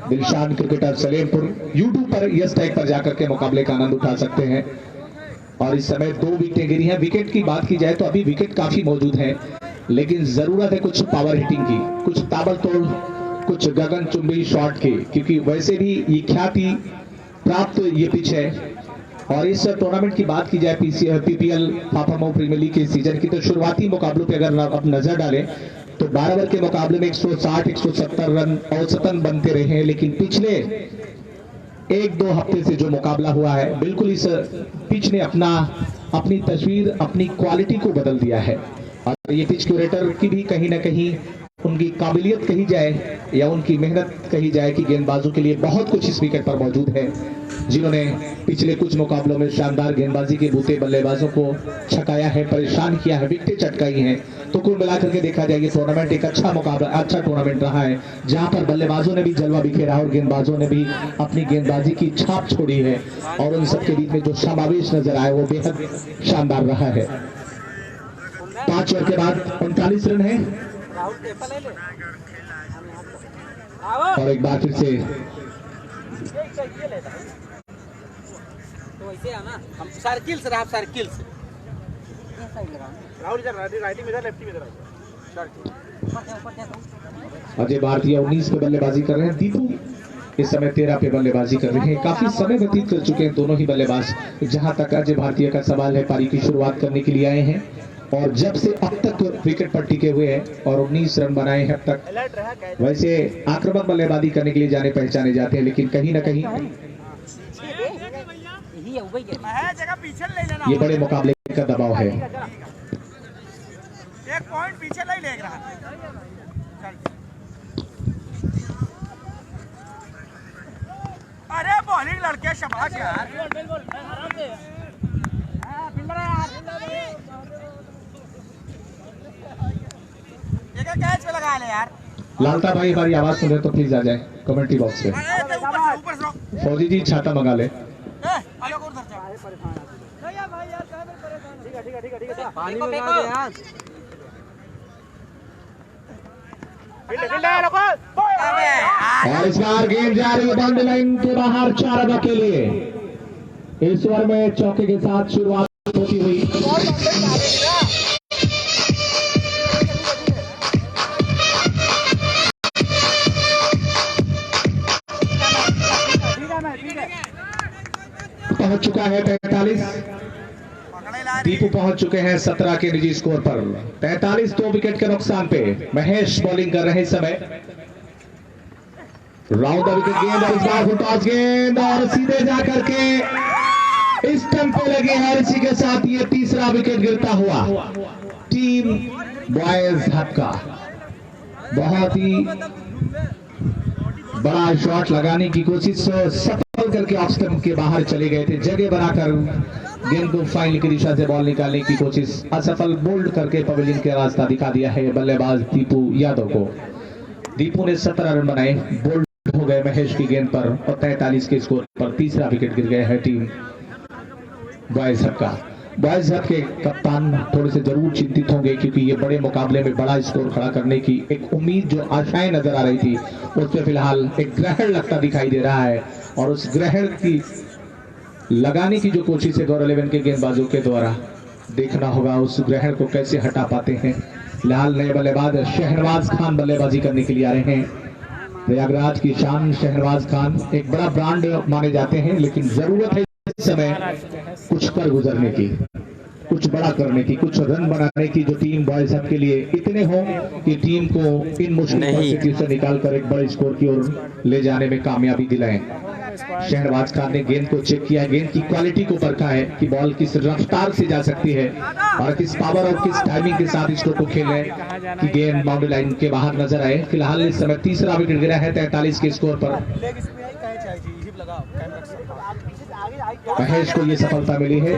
दिलशान क्रिकेटर सलेमपुर यूट्यूब पर यस टैग पर जाकर के मुकाबले का आनंद उठा सकते हैं। और इस समय 2 विकेटें गिरी हैं। विकेट की बात की जाए तो अभी विकेट काफी मौजूद है, लेकिन जरूरत है कुछ पावर हिटिंग की, कुछ ताबड़तोड़, कुछ गगनचुंबी शॉट की, क्योंकि वैसे भी ये ख्याति प्राप्त ये पिच है। और इस टूर्नामेंट की बात की जाए पीपीएल फाफामऊ प्रीमियर लीग के सीजन की, तो शुरुआती मुकाबलों पे अगर आप नजर डालें तो 12 ओवर के मुकाबले में 160-170 रन औसतन बनते रहे हैं, लेकिन पिछले 1-2 हफ्ते से जो मुकाबला हुआ है, बिल्कुल इस पिच ने अपनी तस्वीर, अपनी क्वालिटी को बदल दिया है। और ये पिच क्यूरेटर की भी कहीं ना कहीं उनकी काबिलियत कही जाए या उनकी मेहनत कही जाए कि गेंदबाजों के लिए बहुत कुछ इस विकेट पर मौजूद है, जिन्होंने पिछले कुछ मुकाबलों में शानदार गेंदबाजी के बूते बल्लेबाजों को छकाया है, परेशान किया है, विकेटें चटकाई हैं। तो कुल मिलाकर के देखा जाए ये टूर्नामेंट एक अच्छा मुकाबला, अच्छा टूर्नामेंट रहा है, जहां पर बल्लेबाजों ने भी जलवा बिखेरा और गेंदबाजों ने भी अपनी गेंदबाजी की छाप छोड़ी है और उन सबके बीच में जो समावेश नजर आया वो बेहद शानदार रहा है। 5 ओवर के बाद 39 रन है और एक बार फिर से
तो आना हम सर्किल से रहा, सर्किल से राहुल इधर राइट में, इधर लेफ्ट में, इधर
अजय भारतीय 19 पे बल्लेबाजी कर रहे हैं, दीपू इस समय 13 पे बल्लेबाजी कर रहे हैं। काफी समय व्यतीत कर चुके हैं दोनों ही बल्लेबाज। जहां तक अजय भारतीय का सवाल है, पारी की शुरुआत करने के लिए आए हैं और जब से अब तक विकेट पर टिके हुए हैं और 19 रन बनाए हैं अब तक। वैसे आक्रामक बल्लेबाजी करने के लिए जाने पहचाने जाते हैं, लेकिन कहीं ना कहीं ये बड़े मुकाबले का दबाव है।
एक पॉइंट पीछे ले रहा है। अरे बॉलिंग लड़के शाबाश यार, कैच पे लगा ले यार।
लालता भाई हमारी आवाज सुन रहे तो प्लीज आ जाए कमेंट्री बॉक्स में। फौजी जी छाता मंगा ले।
पानी में यार।
और इस बार गेंद जा रही है बाउंड्री लाइन के बाहर 4 रनों के लिए। इस ओवर में चौके के साथ शुरुआत होती हुई पहुंच चुका है 45। दीपू पहुंच चुके हैं 17 के निजी स्कोर पर। 45 2 विकेट के नुकसान पे महेश बॉलिंग कर रहे समय राउंड द विकेट गेंद और इस बार फुल टॉस गेंद और सीधे जाकर के स्टंप पे लगे हैं। इसी के साथ ये तीसरा विकेट गिरता हुआ टीम बॉयज हब का। बहुत ही बड़ा शॉट लगाने की कोशिश सफल करके ऑफ स्टंप के बाहर चले गए थे। जगह बनाकर गेंद को फाइनल की दिशा से बॉल निकालने की कोशिश असफल। बोल्ड करके पवेलियन के रास्ता दिखा दिया है बल्लेबाज दीपू यादव को। दीपू ने 17 रन बनाए, बोल्ड हो गए महेश की गेंद पर और 43 के स्कोर पर तीसरा विकेट गिर गया है टीम बॉयज हब का। बॉयज हब के कप्तान थोड़े से जरूर चिंतित होंगे क्योंकि ये बड़े मुकाबले में बड़ा स्कोर खड़ा करने की एक उम्मीद जो आशाएं नजर आ रही थी उसमें फिलहाल एक ग्रहण लगता दिखाई दे रहा है और उस ग्रहण की लगाने की जो कोशिश है गौर 11 के गेंदबाजों के द्वारा देखना होगा उस ग्रहण को कैसे हटा पाते हैं। फिलहाल नए बल्लेबाज शहनवाज खान बल्लेबाजी करने के लिए आ रहे हैं। प्रयागराज की शान शहनवाज खान एक बड़ा ब्रांड माने जाते हैं, लेकिन जरूरत है इस समय कुछ कर गुजरने की, कुछ बड़ा करने की, कुछ रन बनाने की जो टीम बॉयज हब के लिए इतने हो कि टीम को इन मुश्किल परिस्थितियों से निकालकर एक बड़े स्कोर की ओर ले जाने में कामयाबी दिलाएं। शहनवाज खान ने गेंद को चेक किया, गेंद की क्वालिटी को परखा है कि बॉल किस रफ्तार से जा सकती है और किस पावर और किस टाइमिंग के साथ स्ट्रोक को खेले कि गेंद बाउंड्री लाइन के बाहर नजर आए। फिलहाल इस समय तीसरा विकेट गिरा है 43 के स्कोर पर। महेश को ये सफलता मिली है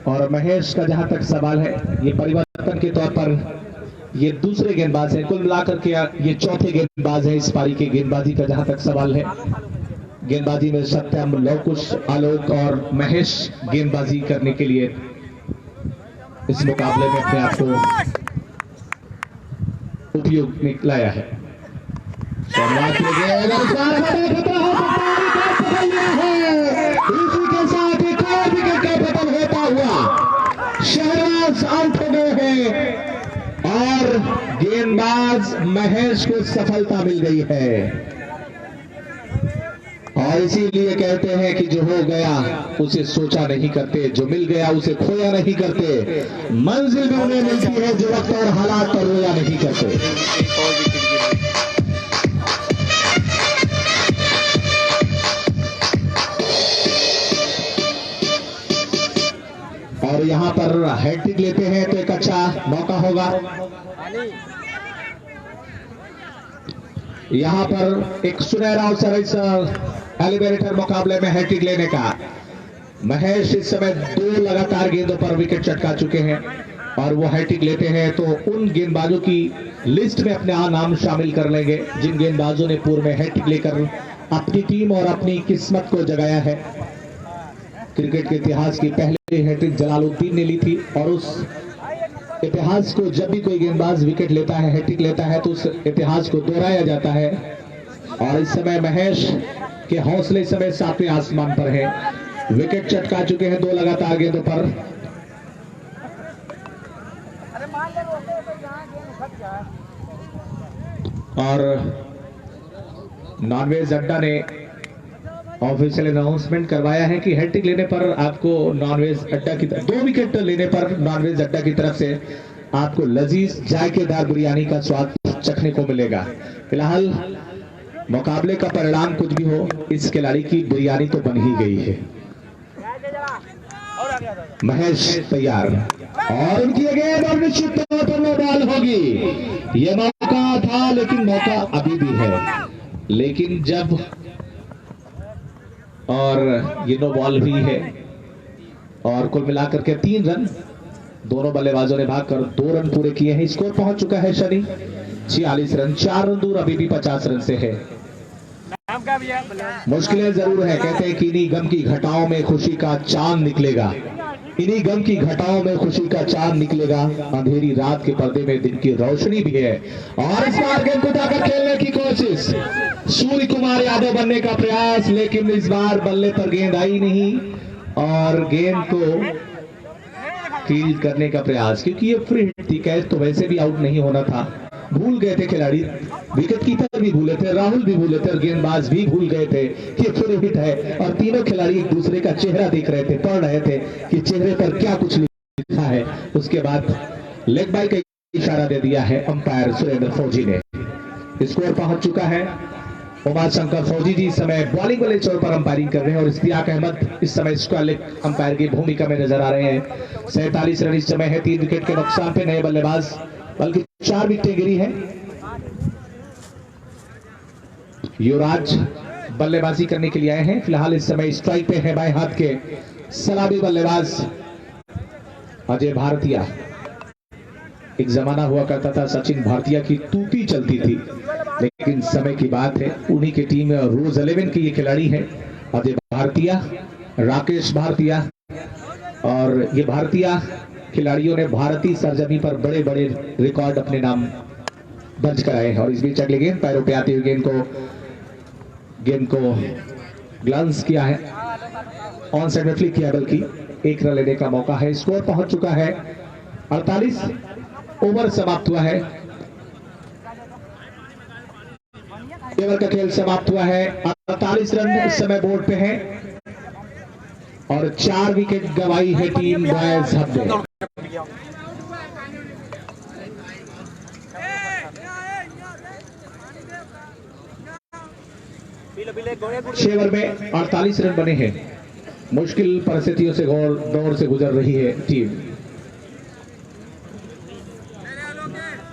और महेश का जहां तक सवाल है ये परिवर्तन के तौर पर ये दूसरे गेंदबाज हैं, कुल मिलाकर के ये चौथे गेंदबाज है इस पारी के गेंदबाजी का जहां तक सवाल है। गेंदबाजी में सत्यम, लवकुश, आलोक और महेश गेंदबाजी करने के लिए इस मुकाबले में अपने आप को उपयोग में लाया है। इसी के साथ एक और विकेट का पतन होता हुआ शहनाज आउट हो गए हैं और गेंदबाज महेश को सफलता मिल गई है। और इसीलिए कहते हैं कि जो हो गया उसे सोचा नहीं करते, जो मिल गया उसे खोया नहीं करते। मंजिल भी उन्हें मिलती है जो वक्त और हालात पर रोया नहीं करते। और यहाँ पर हैट्रिक लेते हैं तो एक अच्छा मौका होगा। यहाँ पर एक सुनहरा अवसर इस एलिमिनेटर मुकाबले में हैट्रिक लेने का। महेश इस समय 2 लगातार गेंदों पर विकेट चटका चुके हैं और वो हैट्रिक लेते हैं तो उन गेंदबाजों की लिस्ट में अपने नाम शामिल कर लेंगे जिन गेंदबाजों ने पूर्व में हैट्रिक लेकर अपनी टीम और अपनी किस्मत को जगाया है। क्रिकेट के इतिहास की पहली हैट्रिक जलालुद्दीन ने ली थी और उस इतिहास को जब भी कोई गेंदबाज विकेट लेता है, हैट्रिक लेता है तो उस इतिहास को दोहराया जाता है। और इस समय महेश के हौसले इस समय 7वें आसमान पर है। विकेट चटका चुके हैं 2 लगातार गेंदों पर। और नॉनवेज अड्डा ने ऑफिशियल अनाउंसमेंट करवाया है कि हैट्रिक लेने पर आपको नॉनवेज अड्डा की 2 विकेट लेने पर नॉनवेज अड्डा की तरफ से आपको लजीज जायकेदार बिरयानी का स्वाद चखने को मिलेगा। फिलहाल मुकाबले का परिणाम कुछ भी हो, इस खिलाड़ी की बिरयानी तो बन ही गई है। महेश तैयार और उनकी गेंद और निश्चित तौर पर नो बॉल होगी। यह मौका था लेकिन मौका अभी भी है, लेकिन जब और ये नो बॉल भी है और कुल मिलाकर के 3 रन दोनों बल्लेबाजों ने भागकर 2 रन पूरे किए हैं। स्कोर पहुंच चुका है शनि 46 रन, 4 रन दूर अभी भी 50 रन से है। मुश्किलें जरूर है, कहते हैं कि इन्हीं गम की घटाओं में खुशी का चांद निकलेगा, इन्हीं गम की घटाओं में खुशी का चांद निकलेगा। अंधेरी रात के पर्दे में दिन की रोशनी भी है। और इस बार गेंद को उठाकर खेलने की कोशिश, सूर्य कुमार यादव बनने का प्रयास, लेकिन इस बार बल्ले पर गेंद आई नहीं और गेंद को फील्ड करने का प्रयास, क्योंकि ये फ्री हिट थी, कैच तो वैसे भी आउट नहीं होना था। भूल गए थे खिलाड़ी, विकेट कीपर भी भूले थे, राहुल भी भूले थे और गेंदबाज भी भूल गए थे कि फ्री हिट है। और तीनों खिलाड़ी एक दूसरे का चेहरा देख रहे थे, पढ़ रहे थे कि चेहरे पर क्या कुछ लिखा है। उसके बाद लेग बाय का इशारा दे दिया है अंपायर सुरेंद्र फौजी ने। स्कोर पहुंच चुका है उमाशंकर फौजी जी इस समय बॉलिंग वाले छोर पर अंपायरिंग कर रहे हैं और इश्तियाक अहमद इस समय स्क्वायर लेग अंपायर की भूमिका में नजर आ रहे हैं। 47 रन इस समय है, 3 विकेट के नुकसान पे नए बल्लेबाज, बल्कि 4 विकेटें गिरी हैं। युवराज बल्लेबाजी करने के लिए आए हैं। फिलहाल इस समय स्ट्राइक पे है बाएं हाथ के सलामी बल्लेबाज अजय भारतीय। एक जमाना हुआ करता था सचिन भारतीय की तूती चलती थी, लेकिन समय की बात है उन्हीं की टीम रोज 11 के ये खिलाड़ी हैं अजय भारतीय, राकेश भारतीय। और ये भारतीय खिलाड़ियों ने भारतीय सरजमी पर बड़े बड़े रिकॉर्ड अपने नाम दर्ज कराए हैं। और इस बीच अगले गेंद पैरों पे आते हुए गेंद को ग्लांस किया है, ऑन साइड में फ्लिक किया, बल्कि 1 रन लेने का मौका है। स्कोर पहुंच चुका है 48, ओवर समाप्त हुआ है, ओवर का खेल समाप्त हुआ है। 48 रन इस समय बोर्ड पे है और 4 विकेट गंवाई है टीम बॉयज हब ने। छह ओवर में 48 रन बने हैं। मुश्किल परिस्थितियों से दौर से गुजर रही है टीम।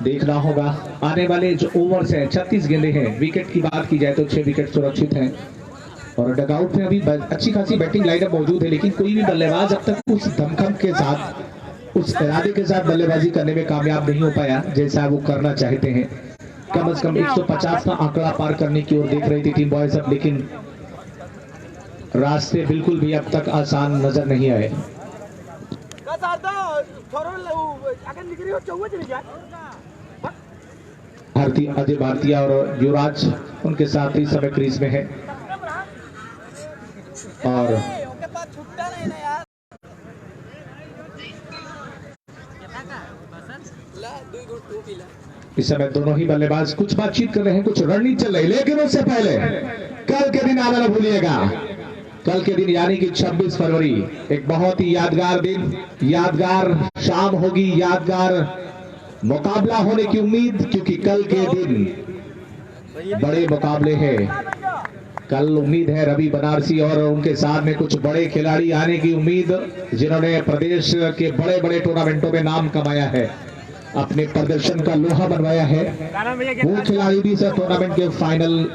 देखना होगा आने वाले जो ओवर्स हैं, 36 गेंदें हैं। विकेट की बात की जाए तो 6 विकेट सुरक्षित हैं और डगआउट में अभी अच्छी खासी बैटिंग लाइनअप मौजूद है, लेकिन कोई भी बल्लेबाज अब तक उस दमखम के साथ, उस इरादे के साथ बल्लेबाजी करने में कामयाब नहीं हो पाया जैसा वो करना चाहते हैं। कम से कम 150 का आंकड़ा पार करने की ओर देख रही थी टीम बॉयज अब, लेकिन रास्ते बिल्कुल भी अब तक आसान नजर नहीं आए। अजय भारतीय और युवराज उनके साथ ही समय क्रीज में है और इस समय दोनों ही बल्लेबाज कुछ बातचीत कर रहे हैं, कुछ रणनीति चल रही, लेकिन उससे पहले कल के दिन आना न भूलिएगा। कल के दिन यानी कि 26 फरवरी एक बहुत ही यादगार दिन, यादगार शाम होगी, यादगार मुकाबला होने की उम्मीद, क्योंकि कल के दिन बड़े मुकाबले हैं। कल उम्मीद है रवि बनारसी और उनके साथ में कुछ बड़े खिलाड़ी आने की उम्मीद, जिन्होंने प्रदेश के बड़े बड़े टूर्नामेंटों में नाम कमाया है, अपने प्रदर्शन का लोहा बनवाया है। वो खिलाड़ी भी इस टूर्नामेंट के फाइनल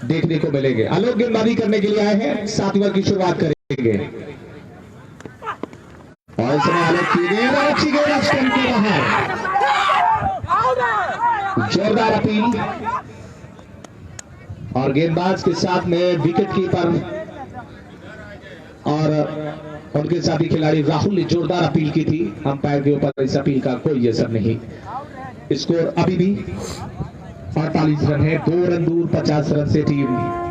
देखने को मिलेंगे। आलोक गेंदबाजी करने के लिए आए हैं, 7 ओवर की शुरुआत करेंगे और इसमें आलोक की गेंद, अच्छी गेंद स्टंप के बाहर, जोरदार अपील और गेंदबाज के साथ में विकेट कीपर और उनके साथी खिलाड़ी राहुल ने जोरदार अपील की थी। अंपायर के ऊपर इस अपील का कोई असर नहीं। स्कोर अभी भी 48 रन है, 2 रन दूर 50 रन से टीम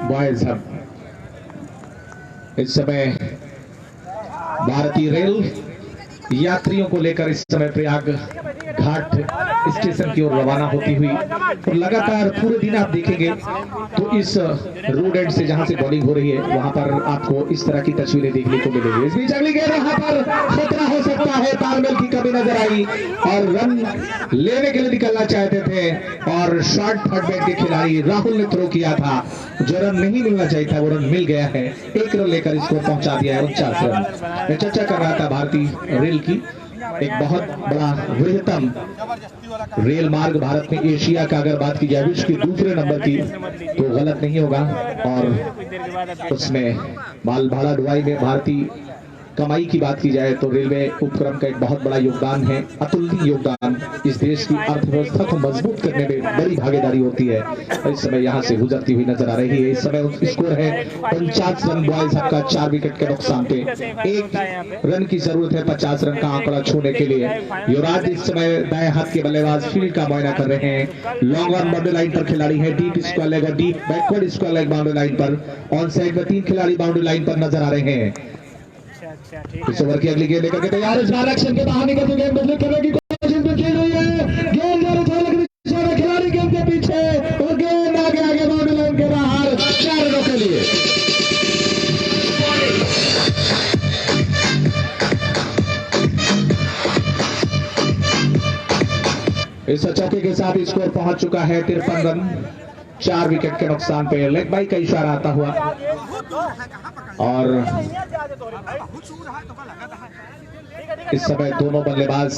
बॉयज हब। इस समय भारतीय रेल यात्रियों को लेकर इस समय प्रयाग घाट स्टेशन की ओर रवाना होती हुई, और लगातार पूरे दिन आप देखेंगे तो इस रोड एंड से जहां से बॉलिंग हो रही है वहां पर आपको इस तरह की तस्वीरें देखने को मिलेंगी। इस बीच अगली गेंद वहां पर खतरा हो सकता है, तालमेल की कमी नजर आई और रन लेने के लिए निकलना चाहते थे और शॉर्ट थर्ड बैट के खिलाड़ी राहुल ने थ्रो किया था, जो रन नहीं मिलना चाहिए था वो रन मिल गया है। 1 रन लेकर स्कोर पहुंचा दिया है 49 रन। मैं चर्चा कर रहा था भारतीय रेल की, एक बहुत बड़ा बृहत्तम रेल मार्ग भारत में, एशिया का अगर बात की जाए विश्व की दूसरे नंबर की तो गलत नहीं होगा, और उसमें माल भाड़ा ढुलाई में भारतीय कमाई की बात की जाए तो रेलवे उपक्रम का एक बहुत बड़ा योगदान है, अतुलनीय योगदान। इस देश की अर्थव्यवस्था को मजबूत करने में बड़ी भागीदारी होती है। इस समय यहां से गुजरती हुई नजर आ रही है। इस समय स्कोर है 49 रन बॉयज हब का, 4 विकेट के नुकसान पे 1 रन की जरूरत है 50 रन का आंकड़ा छूने के लिए। युवराज इस समय दाएं हाथ के बल्लेबाज फील्ड का मुआयना कर रहे हैं। लॉन्ग ऑन बाउंड्री लाइन पर खिलाड़ी है, डीप स्क्वायर लेग और deep backward square leg boundary line पर, ऑन साइड में 3 खिलाड़ी बाउंड्री लाइन पर नजर आ रहे हैं। इस ओवर की अगली गेंद लेकर के तैयार, इस बार एक्शन के बाहर निकल के गेंद बदली करने की कोशिश में खेल रही है। गेंद जा खिलाड़ी गेंद के पीछे और गेंद आगे आगे बाउंड्री लाइन के बाहर, 4 रनों के लिए। इस चौके के साथ स्कोर पहुंच चुका है 53 रन। 4 विकेट के नुकसान पे लेग बाई का इशारा आता हुआ और इस समय दोनों बल्लेबाज।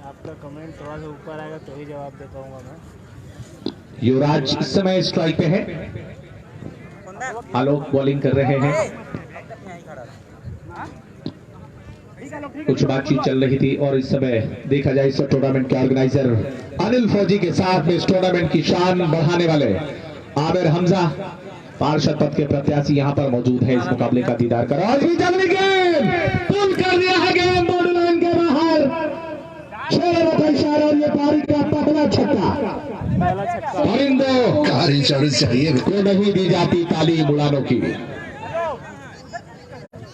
आपका कमेंट थोड़ा सा ऊपर आएगा तो ही जवाब दे पाऊंगा मैं।
युवराज इस समय स्ट्राइक पे है, आलोक बॉलिंग कर रहे हैं। कुछ बातचीत चल रही थी और इस समय देखा जाए इस टूर्नामेंट के ऑर्गेनाइजर अनिल फौजी के साथ में इस टूर्नामेंट की शान बढ़ाने वाले आमिर हमजा पार्षद पद के प्रत्याशी यहां पर मौजूद है इस मुकाबले का दीदार कर। और भी जल्दी गेम पुल कर दिया है, गेम बॉर्डर लाइन के बाहर, 6 रनों का इशारा और ये पारी का पहला छक्का। परिंदों कार इंश्योरेंस चाहिए को नहीं दी जाती तालीम उड़ानों की,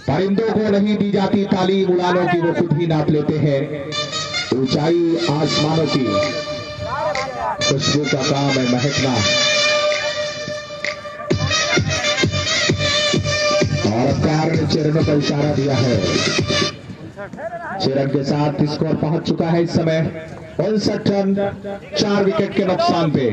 परिंदों को नहीं दी जाती तालीम उड़ानों की, वो खुद ही नाप लेते हैं ऊंचाई आसमानों की। खुशबू का काम है महकना और प्यार ने चरणों का इशारा दिया है। चरण के साथ स्कोर पहुंच चुका है इस समय 59 रन, 4 विकेट के नुकसान पे।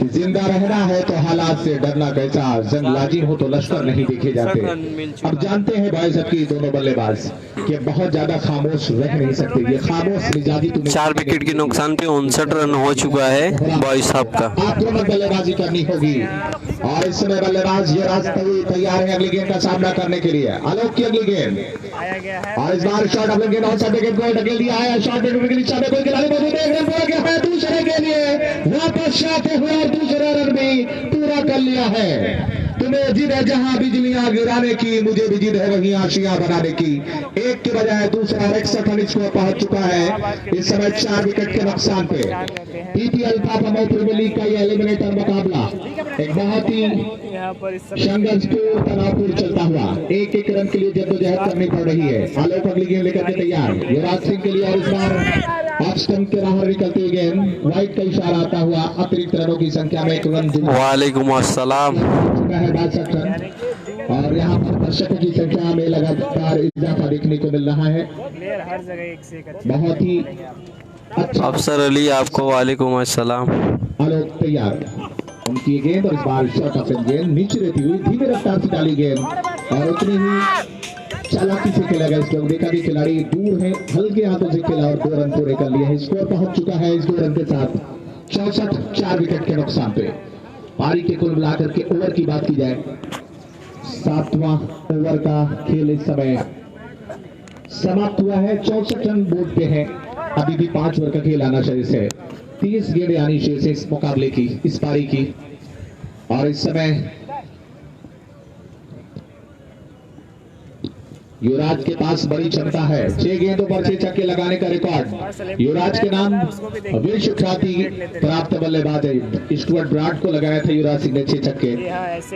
जिंदा रहना है तो हालात से डरना कैसा, जंग लाजिम हो तो लश्कर नहीं देखे जाते। अब जानते हैं भाई साहब की दोनों बल्लेबाज कि बहुत ज्यादा खामोश रह नहीं सकते, ये खामोश मिजाजी तुम्हें
4 विकेट के नुकसान पे 59 रन हो चुका है बॉय साहब का।
आप दोनों बल्लेबाजी करनी होगी और इस समय बल्लेबाज युवराज तैयार है अगली गेंद का सामना करने के लिए। आलोक की अगली गेंद
आया गया है
और इस बार शॉट अपने गेंद और साइड गेंद को ढकेल दिया है। शॉट के नीचे में कोई खिलाड़ी मौजूद है, रन पूरा किया है, दूसरे के लिए वापस आते हुए और दूसरा रन भी पूरा कर लिया है। तुम्हें जिद है जहां बिजलियां गिराने की, मुझे भी जिद है वहीं आशियां बनाने की। एक के बजाय दूसरा 61 रन स्कोर पहुंच चुका है इस समय 4 विकेट के नुकसान पे। पीपीएल पापामऊ प्रीमियर लीग का यह एलिमिनेटर मुकाबला एक बहुत ही
यहाँ पर इस समय
संघर्षपूर्ण तनावपूर्ण चलता हुआ, एक एक रन के लिए जद्दोजहद करनी पड़ रही है। आलोक अगली गेंद लेकर के तैयार युवराज सिंह के लिए और इस बार ऑफ स्टंप के बाहर निकलती हुई गेंद, वाइड का इशारा आता हुआ। अतिरिक्त रनों की संख्या में 1 रन
वालेकुम अस्सलाम।
चुका है 62 रन और यहाँ पर दर्शकों की संख्या में लगातार इजाफा देखने को मिल रहा है।
प्लेयर हर जगह एक से एक अच्छा
बहुत ही अच्छा
अफसर अली आपको वालेकुम अस्सलाम।
आलोक तैयार, उनकी गेंद और इस बार शॉट ऑफ गेंद नीचे रहती हुई धीमे रफ्तार से डाली गेंद और उतनी ही चालाकी से खेला गया। इसको देखा कि खिलाड़ी दूर है, हल्के हाथों से खेला और 2 रन पूरे कर लिए। स्कोर पहुंच चुका है इस 2 रन के साथ 64, 4 विकेट के नुकसान पे। पारी के कुल मिलाकर के ओवर की बात की जाए, 7वां ओवर का खेल इस समय समाप्त हुआ है। 64 रन बोर्ड पे है, अभी भी 5 ओवर का खेल आना शेष है। 30 गेंदें आनी शेष है इस मुकाबले की, इस पारी की। और इस समय युवराज के पास बड़ी क्षमता है, 6 गेंदों पर 6 छक्के लगाने का रिकॉर्ड युवराज के नाम। विश्व ख्याति प्राप्त बल्लेबाज स्टुअर्ट ब्राड को लगाया था युवराज सिंह ने 6 छक्के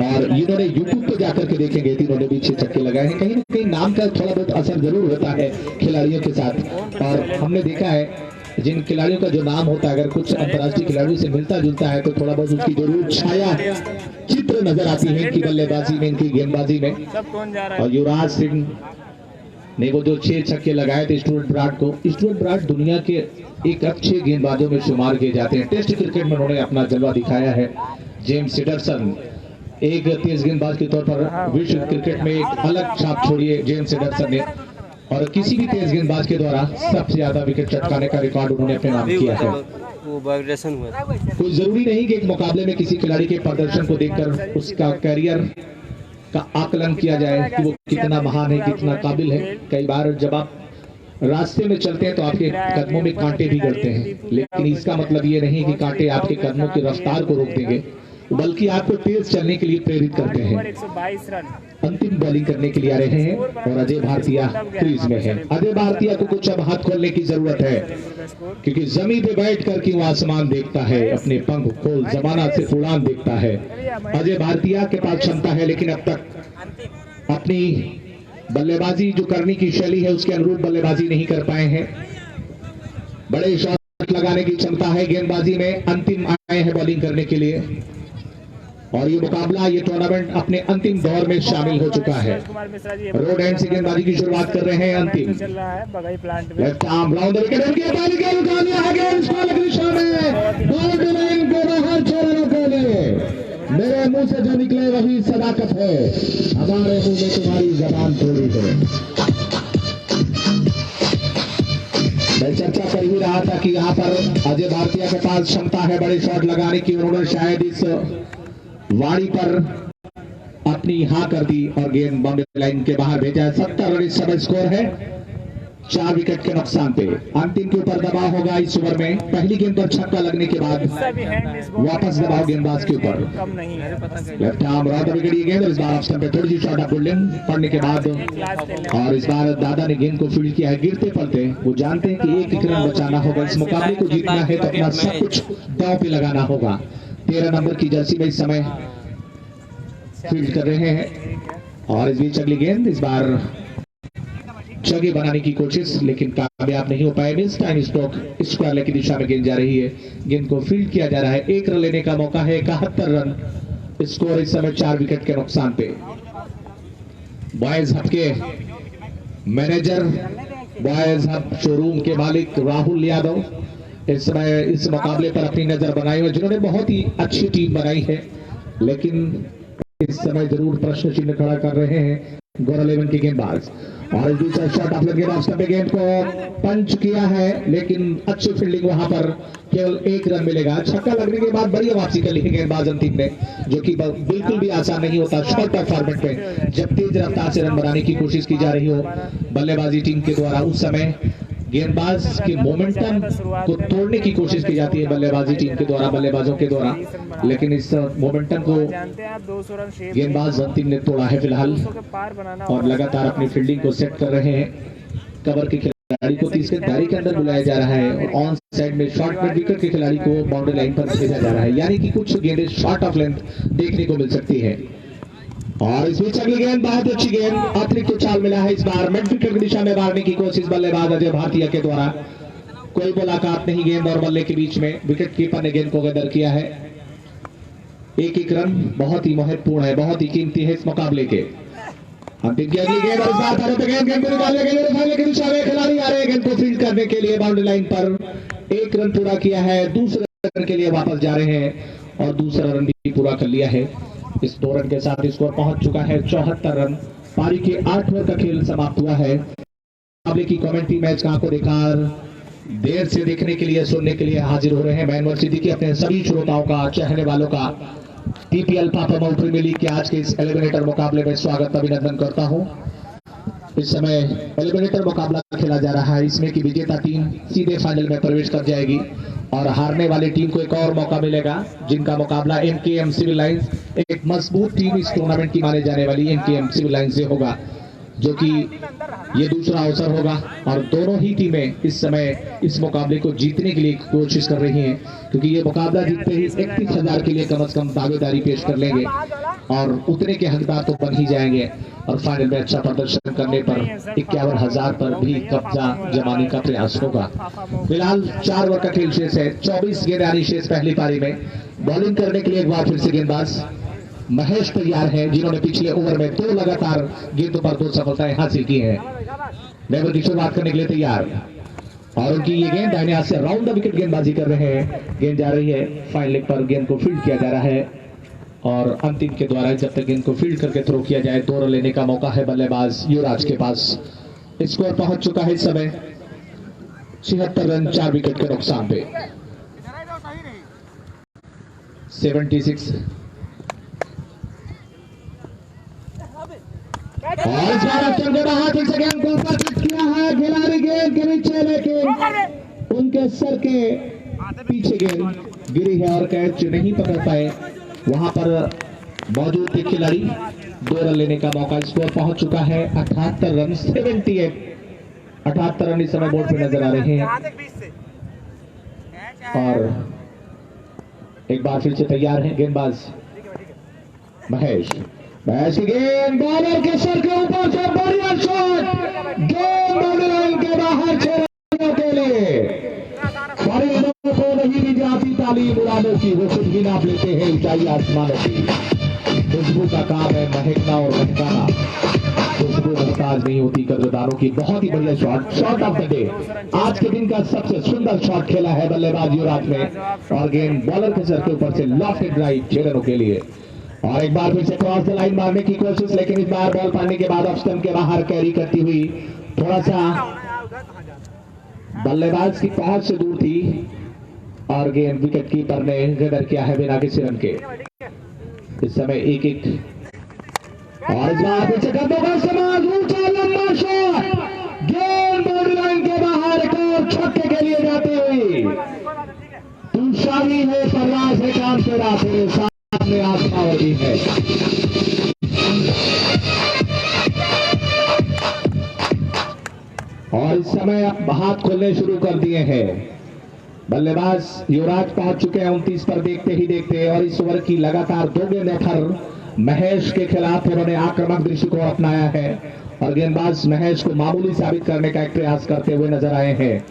और इन्होंने यूट्यूब पे जाकर के देखेंगे तीनों ने भी 6 छक्के लगाए हैं। कहीं ना कहीं नाम का थोड़ा बहुत असर जरूर होता है खिलाड़ियों के साथ और हमने देखा है जिन खिलाड़ियों का जो नाम होता है अगर कुछ अंतर्राष्ट्रीय खिलाड़ियों से मिलता जुलता है तो थोड़ा बहुत उसकी जरूर छाया चित्र नजर आती है इनकी बल्लेबाजी में, इनकी गेंदबाजी में।
सब कौन जा रहा है?
और युवराज सिंह ने वो जो 6 छक्के लगाए थे स्टुअर्ट ब्राड को, स्टुअर्ट ब्राड दुनिया के एक अच्छे गेंदबाजों में शुमार किए जाते हैं। टेस्ट क्रिकेट में उन्होंने अपना जलवा दिखाया है। जेम्स एंडरसन एक तेज गेंदबाज के तौर पर विश्व क्रिकेट में एक अलग छाप छोड़ी है जेम्स एंडरसन ने और किसी भी तेज गेंदबाज के द्वारा सबसे ज्यादा विकेट चटकाने का रिकॉर्ड उन्होंने अपने नाम किया है।
वो वाइब्रेशन हुआ।
कोई जरूरी नहीं कि एक मुकाबले में किसी खिलाड़ी के प्रदर्शन को देखकर उसका कैरियर का आकलन किया जाए कि वो कितना महान है, कितना काबिल है। कई बार जब आप रास्ते में चलते हैं तो आपके कदमों में कांटे भी गड़ते हैं, लेकिन इसका मतलब ये नहीं कि कांटे आपके कदमों की रफ्तार को रोक देंगे, बल्कि आपको तेज चलने के लिए प्रेरित करते हैं।
122 रन
अंतिम बॉलिंग करने के लिए आ रहे हैं और अजय भारतीय क्रीज में है। अजय भारतीय को कुछ अब हाथ खोलने की जरूरत है क्योंकि जमीन पे बैठ कर क्यों आसमान देखता है, अपने पंख खोल जमाना से उड़ान देखता है। अजय भारतीय के पास क्षमता है लेकिन अब तक अपनी बल्लेबाजी जो करने की शैली है उसके अनुरूप बल्लेबाजी नहीं कर पाए हैं। बड़े शॉट लगाने की क्षमता है गेंदबाजी में, अंतिम आए हैं बॉलिंग करने के लिए। और ये मुकाबला, ये टूर्नामेंट अपने अंतिम दौर में शामिल हो चुका है।
कुमार मिश्रा जी
रोड एंड से गेंदबाजी की शुरुआत कर रहे हैं। अंतिम
चल रहा है बगई प्लांट में।
Left arm round the wicket, उनकी पारी के उठा लिया है गेंद स्क्वायर की दिशा में, बाउंड्री लाइन के बाहर 6 रनों के लिए। मेरे मुंह से जो निकले वही सदाकत है, हमारे मुंह में तुम्हारी जबान थोड़ी है। मैं चर्चा कर ही रहा था कि यहाँ पर अजय भारतीय के पास क्षमता है बड़े शॉट लगाने की। उन्होंने शायद इस वाड़ी पर अपनी हाँ कर दी और गेंद बाउंड्री लाइन के बाहर भेजा। 70 रन इस समय स्कोर है, 4 विकेट के नुकसान पे। अंतिम के ऊपर दबाव होगा इस ओवर में। पहली गेंद पर छक्का लगने के बाद वापस दबाव गेंदबाज के ऊपर।
कम नहीं है,
left arm round the wicket, ये गेंद इस बार ऑफ स्टंप पे थोड़ी सी शॉर्ट ऑफ गोल्डन पड़ने के बाद, और इस बार दादा ने गेंद को फील्ड किया है गिरते पड़ते। वो जानते हैं कि एक रन बचाना होगा, इस मुकाबले को जीतना है तो अपना सब कुछ दांव पे लगाना होगा। 13 नंबर की जर्सी में इस समय फील्ड कर रहे हैं, और इस बीच अगली गेंद इस बार जगह बनाने की कोशिश लेकिन कामयाब नहीं हो पाए। Miss time stroke, square leg की दिशा में गेंद जा रही है, गेंद को फील्ड किया जा रहा है। 1 रन लेने का मौका है, 71 रन स्कोर इस समय, 4 विकेट के नुकसान पे। बॉयज हब के मैनेजर, बॉयज हब शोरूम के मालिक राहुल यादव इस समय इस मुकाबले पर अपनी नजर बनाई हुई, जिन्होंने बहुत ही अच्छी टीम बनाई है, लेकिन इस समय जरूर प्रश्न चिन्ह खड़ा कर रहे हैं गोरा 11 के गेंदबाज। और इस दूसरा शॉट ऑफ गेंद ऑफ स्टंप पे गेंद को पंच किया है, लेकिन अच्छी फील्डिंग, वहां पर केवल 1 रन मिलेगा। छक्का लगने के बाद बड़ी वापसी कर ली है गेंदबाज अंतिम ने, जो कि बिल्कुल भी आसान नहीं होता शॉर्ट ऑफ फॉर्मेट में जब तेज रफ्तार से रन बनाने की कोशिश की जा रही हो बल्लेबाजी टीम के द्वारा। उस समय गेंदबाज के मोमेंटम को तोड़ने की कोशिश की जाती है बल्लेबाजी टीम के द्वारा, बल्लेबाजों के द्वारा, लेकिन इस मोमेंटम को गेंदबाज अंतिम ने तोड़ा है फिलहाल, और लगातार अपनी फील्डिंग को सेट कर रहे हैं। कवर के खिलाड़ी को तीसरे दायरे के अंदर बुलाया जा रहा है, और ऑन साइड में शॉर्ट मिड विकेट के खिलाड़ी को बाउंड्री लाइन पर भेजा जा रहा है, यानी कि कुछ गेंदें शॉर्ट ऑफ लेंथ देखने को मिल सकती है। और इस बीच अगली गेंद बहुत अच्छी गेंद, अतिरिक्त चाल मिला है इस बार, मिड विकेट की दिशा में मारने की कोशिश बल्लेबाज अजय भारतीय के द्वारा। कोई मुलाकात नहीं गेंद और बल्ले के बीच में, विकेट कीपर ने गेंद को गदर किया है। 1-1 रन बहुत ही महत्वपूर्ण है, बहुत ही कीमती है इस मुकाबले के। अंतिम की अगली गेंद और इस बार गेंद को निकालने के लिए की दिशा में खिलाड़ी आ रहे हैं गेंद को फील्ड करने के लिए। बाउंड्री लाइन पर 1 रन पूरा किया है, दूसरे रन के लिए वापस जा रहे हैं और दूसरा रन भी पूरा कर लिया है। इस 2 रन के साथ स्कोर पहुंच चुका है 74 रन। पारी के 8 ओवर का खेल समाप्त हुआ है। मुकाबले की कमेंट्री मैच का आंखों देखा देर से देखने के लिए, सुनने के लिए हाजिर हो रहे हैं। मैं अनवर सिद्दीकी अपने सभी श्रोताओं का, चाहने वालों का टीपीएल पापा प्रीमियर लीग के आज के इस एलिमिनेटर मुकाबले में स्वागत अभिनंदन करता हूं। इस समय एलिमिनेटर मुकाबला खेला जा रहा है, इसमें की विजेता टीम सीधे फाइनल में प्रवेश कर जाएगी और हारने वाली टीम को एक और मौका मिलेगा, जिनका मुकाबला एमकेएम सिविल लाइंस, एक मजबूत टीम इस टूर्नामेंट की माने जाने वाली एमकेएम सिविल लाइंस से होगा, जो कि ये दूसरा अवसर होगा। और दोनों ही टीमें इस समय इस मुकाबले को जीतने के लिए कोशिश कर रही हैं, क्योंकि ये मुकाबला जीतते ही 31,000 के लिए कम से कम दावेदारी पेश कर लेंगे और उतने के हकदार तो बन ही जाएंगे, और फाइनल में अच्छा प्रदर्शन करने पर 51,000 पर भी कब्जा जमाने का प्रयास होगा। फिलहाल 4 ओवर का खेल शेष है, 24 गेंदें शेष पहली पारी में। बॉलिंग करने के लिए एक बार फिर से गेंदबाज महेश तैयार है, जिन्होंने पिछले ओवर में 2 लगातार गेंदों पर 2 सफलताएं हासिल की हैं। लेवल की शुरुआत करने के लिए तैयार, और उनकी ये गेंद दाहिने हाथ से राउंड द विकेट गेंदबाजी कर रहे हैं। गेंद जा रही है फाइन लेग पर, गेंद को फील्ड किया जा रहा है और अंतिम के द्वारा जब तक गेंद को फील्ड करके थ्रो किया जाए 2 रन लेने का मौका है बल्लेबाज युवराज के पास। स्कोर पहुंच चुका है इस समय 76 रन 4 विकेट के नुकसान पे। 76 और इस बार अक्षर को हाथ से गेंद को ऊपर किया है, खिलाड़ी गेंद के नीचे, लेकिन उनके सर के पीछे गेंद गिरी है और कैच नहीं पकड़ पाए। वहां पर मौजूद थे खिलाड़ी, 2 रन लेने का मौका। स्कोर पहुंच चुका है 78 रन 78। 78 रन इस समय बोर्ड पे नजर आ रहे हैं। और एक बार फिर से तैयार है गेंदबाज महेश। महेश की गेंद बॉलर के सर के ऊपर से बढ़िया शॉट, गेंद बाउंड्री लाइन के बाहर 6 रनों के लिए। बड़ी को नहीं दी जाती तालीम उड़ानों की, वो खुद भी नाप लेते हैं ऊंचाई आसमानों की। खुशबू का काम है महकना और महकाना, खुशबू मोहताज नहीं होती कदरदानों की। बहुत ही बढ़िया शॉट ऑफ द डे, आज के दिन का सबसे सुंदर शॉट खेला है बल्लेबाज युवराज ने, और गेंद बॉलर के सर के ऊपर से लॉफ्टेड ड्राइव 6 रनों के लिए। और एक बार फिर से क्रॉस द लाइन मारने की कोशिश, लेकिन इस बार बॉल पाने के बाद ऑफ स्टंप के बाहर कैरी करती हुई थोड़ा सा बल्लेबाज की पहुंच से दूर थी, और गेंद विकेट कीपर ने गैदर किया है बिना किसी रन के। इस समय 1-1, और इस बार फिर से गद्दों का समाज, ऊंचा लंबा शॉट, गेंद बाउंड्री लाइन के बाहर एक और छक्के के लिए जाते हुए। तू शामी है परवाज है काम तेरा, तेरे सामने आसमां भी है। और इस समय अब हाथ खोलने शुरू कर दिए हैं बल्लेबाज युवराज, पहुंच चुके हैं 29 पर देखते ही देखते। और इस ओवर की लगातार 2 गेंद ऑफर महेश के खिलाफ उन्होंने आक्रामक दृष्टिकोण अपनाया है, और गेंदबाज महेश को मामूली साबित करने का एक प्रयास करते हुए नजर आए हैं।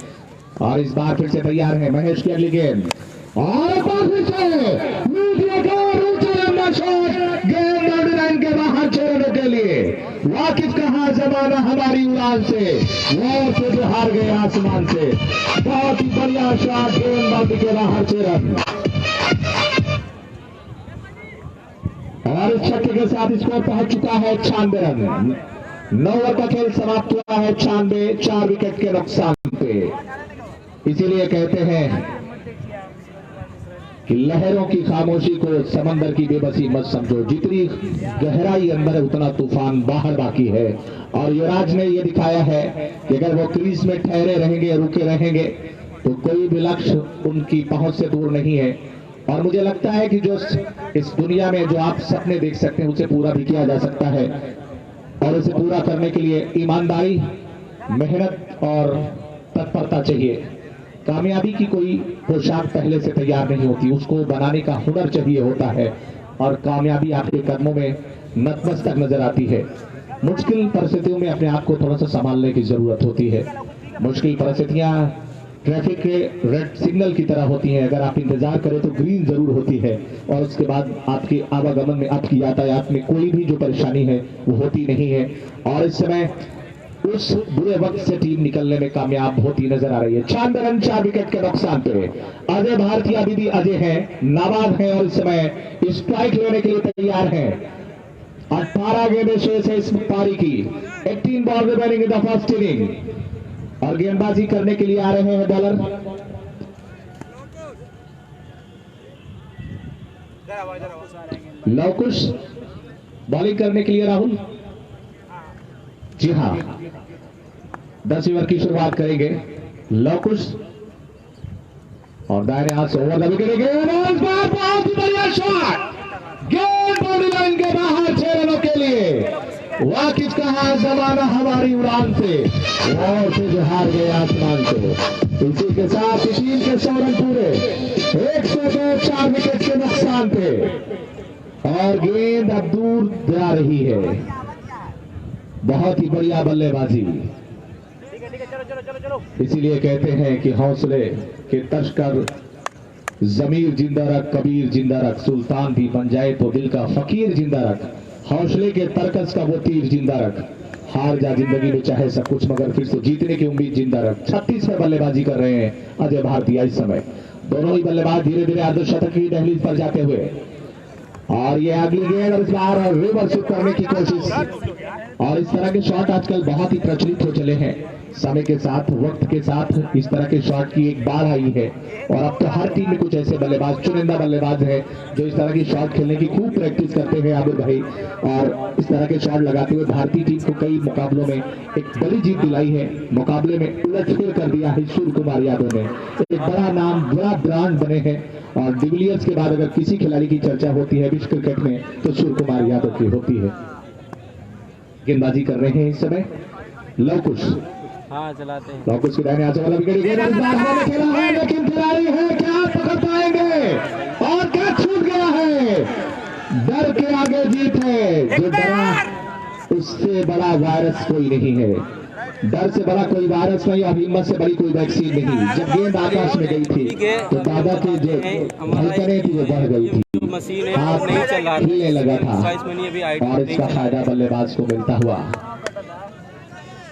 और इस बार फिर से तैयार है महेश की अगली गेंद, और शॉट, गेंद बाउंड्री लाइन के बाहर 6 रनों के लिए। वाकिफ कहा जमाना हमारी उड़ान से, वो से जो हार गए आसमान से। बहुत ही बढ़िया शॉट, गेंद बाउंड्री के बाहर 6 रन। और इस छक्के के साथ स्कोर पहुंच चुका है 96 रन। 9 ओवर का खेल समाप्त हुआ है 96, 4 विकेट के नुकसान पे। इसीलिए कहते हैं कि लहरों की खामोशी को समंदर की बेबसी मत समझो, जितनी गहराई अंदर है उतना तूफान बाहर बाकी है। और युवराज ने यह दिखाया है कि अगर वो क्रीज में ठहरे रहेंगे, रुके रहेंगे, तो कोई भी लक्ष्य उनकी पहुंच से दूर नहीं है। और मुझे लगता है कि जो इस दुनिया में जो आप सपने देख सकते हैं उसे पूरा भी किया जा सकता है, और उसे पूरा करने के लिए ईमानदारी, मेहनत और तत्परता चाहिए। कामयाबी की कोई पोशाक पहले से तैयार नहीं होती, उसको बनाने का हुनर चाहिए होता है, और कामयाबी आपके कदमों में नतमस्तक नजर आती है। मुश्किल परिस्थितियों में अपने आप को थोड़ा सा संभालने की जरूरत होती है। मुश्किल परिस्थितियां ट्रैफिक के रेड सिग्नल की तरह होती हैं, अगर आप इंतजार करें तो ग्रीन जरूर होती है, और उसके बाद आपकी आवागमन में, आपकी यातायात में कोई भी जो परेशानी है वो होती नहीं है। और इस समय उस बुरे वक्त से टीम निकलने में कामयाब होती नजर आ रही है। 96 रन 4 विकेट के नुकसान पे अजय भारती अभी भी अजय हैं, नाबाद हैं, और इस समय स्ट्राइक लेने के लिए तैयार हैं। 18 गेंदें शेष है इस पारी की। 18 ball remaining in the first inning, और गेंदबाजी करने के लिए आ रहे हैं बॉलर लवकुश, बॉलिंग करने के लिए राहुल। जी हाँ, 10 ओवर की शुरुआत करेंगे लवकुश, और दाहिने हाथ से ओवर द विकेट, बहुत ही बढ़िया शॉट, गेंद बाउंड्री लाइन के बाहर 6 रनों के लिए। वाकिफ कहा जमाना हमारी उड़ान से, और से जो हार गए आसमान से। इसी के साथ टीम के 100 रन पूरे, 102, 4 विकेट के नुकसान पे, और गेंद अब दूर जा रही है। बहुत ही बढ़िया बल्लेबाजी, इसीलिए कहते हैं कि हौसले के तस्कर जमीर जिंदा रख, कबीर जिंदा रख, सुल्तान भी बन जाए तो दिल का फकीर जिंदा रख, हौसले के तरकस का वो तीर जिंदा रख, हार जा जिंदगी में चाहे सब कुछ मगर फिर से जीतने की उम्मीद जिंदा रख। 36 में बल्लेबाजी कर रहे हैं अजय भारतीय इस समय। दोनों ही बल्लेबाज धीरे धीरे अर्धशतक की दहलीज पर जाते हुए, और ये अगली गेंद और इस बार रिवर्स करने की कोशिश। और इस तरह के शॉट आजकल बहुत ही प्रचलित हो चले हैं, समय के साथ, वक्त के साथ इस तरह के शॉट की एक बाढ़ आई है। और अब तो हर टीम में कुछ ऐसे बल्लेबाज, चुनिंदा बल्लेबाज हैं जो इस तरह की शॉट खेलने की खूब प्रैक्टिस करते हैं आबिर भाई, और इस तरह के शॉट लगाते हुए भारतीय टीम को कई मुकाबलों में एक बड़ी जीत दिलाई है। मुकाबले में उलटफेर कर दिया है सूर्य कुमार यादव ने, एक बड़ा नाम, बड़ा ब्रांड बने हैं। और डिविलियर्स के बाद अगर किसी खिलाड़ी की चर्चा होती है विश्व क्रिकेट में तो सूर्य कुमार यादव की होती है। गेंदबाजी कर रहे हैं इस समय लवकुश,
हाँ चलाते हैं।
लवकुश की दाहिने हाथ से वाला विकेट, गेंद इस बार मैंने खेला है, लेकिन खिलाड़ी है क्या पकड़ पाएंगे, और क्या छूट गया है। डर के आगे जीत है, जो डरा उससे बड़ा वायरस कोई नहीं है। डर से बड़ा कोई वायरस नहीं और हिम्मत से बड़ी कोई वैक्सीन नहीं। जब गेंद आकाश में गई थी तो दादा की जो धड़कनें थी वो बढ़ गई थी,
मशीन
हाथ
नहीं चल रहा
हिलने लगा था
प्राइस मनी अभी आई
और इसका फायदा बल्लेबाज को मिलता हुआ।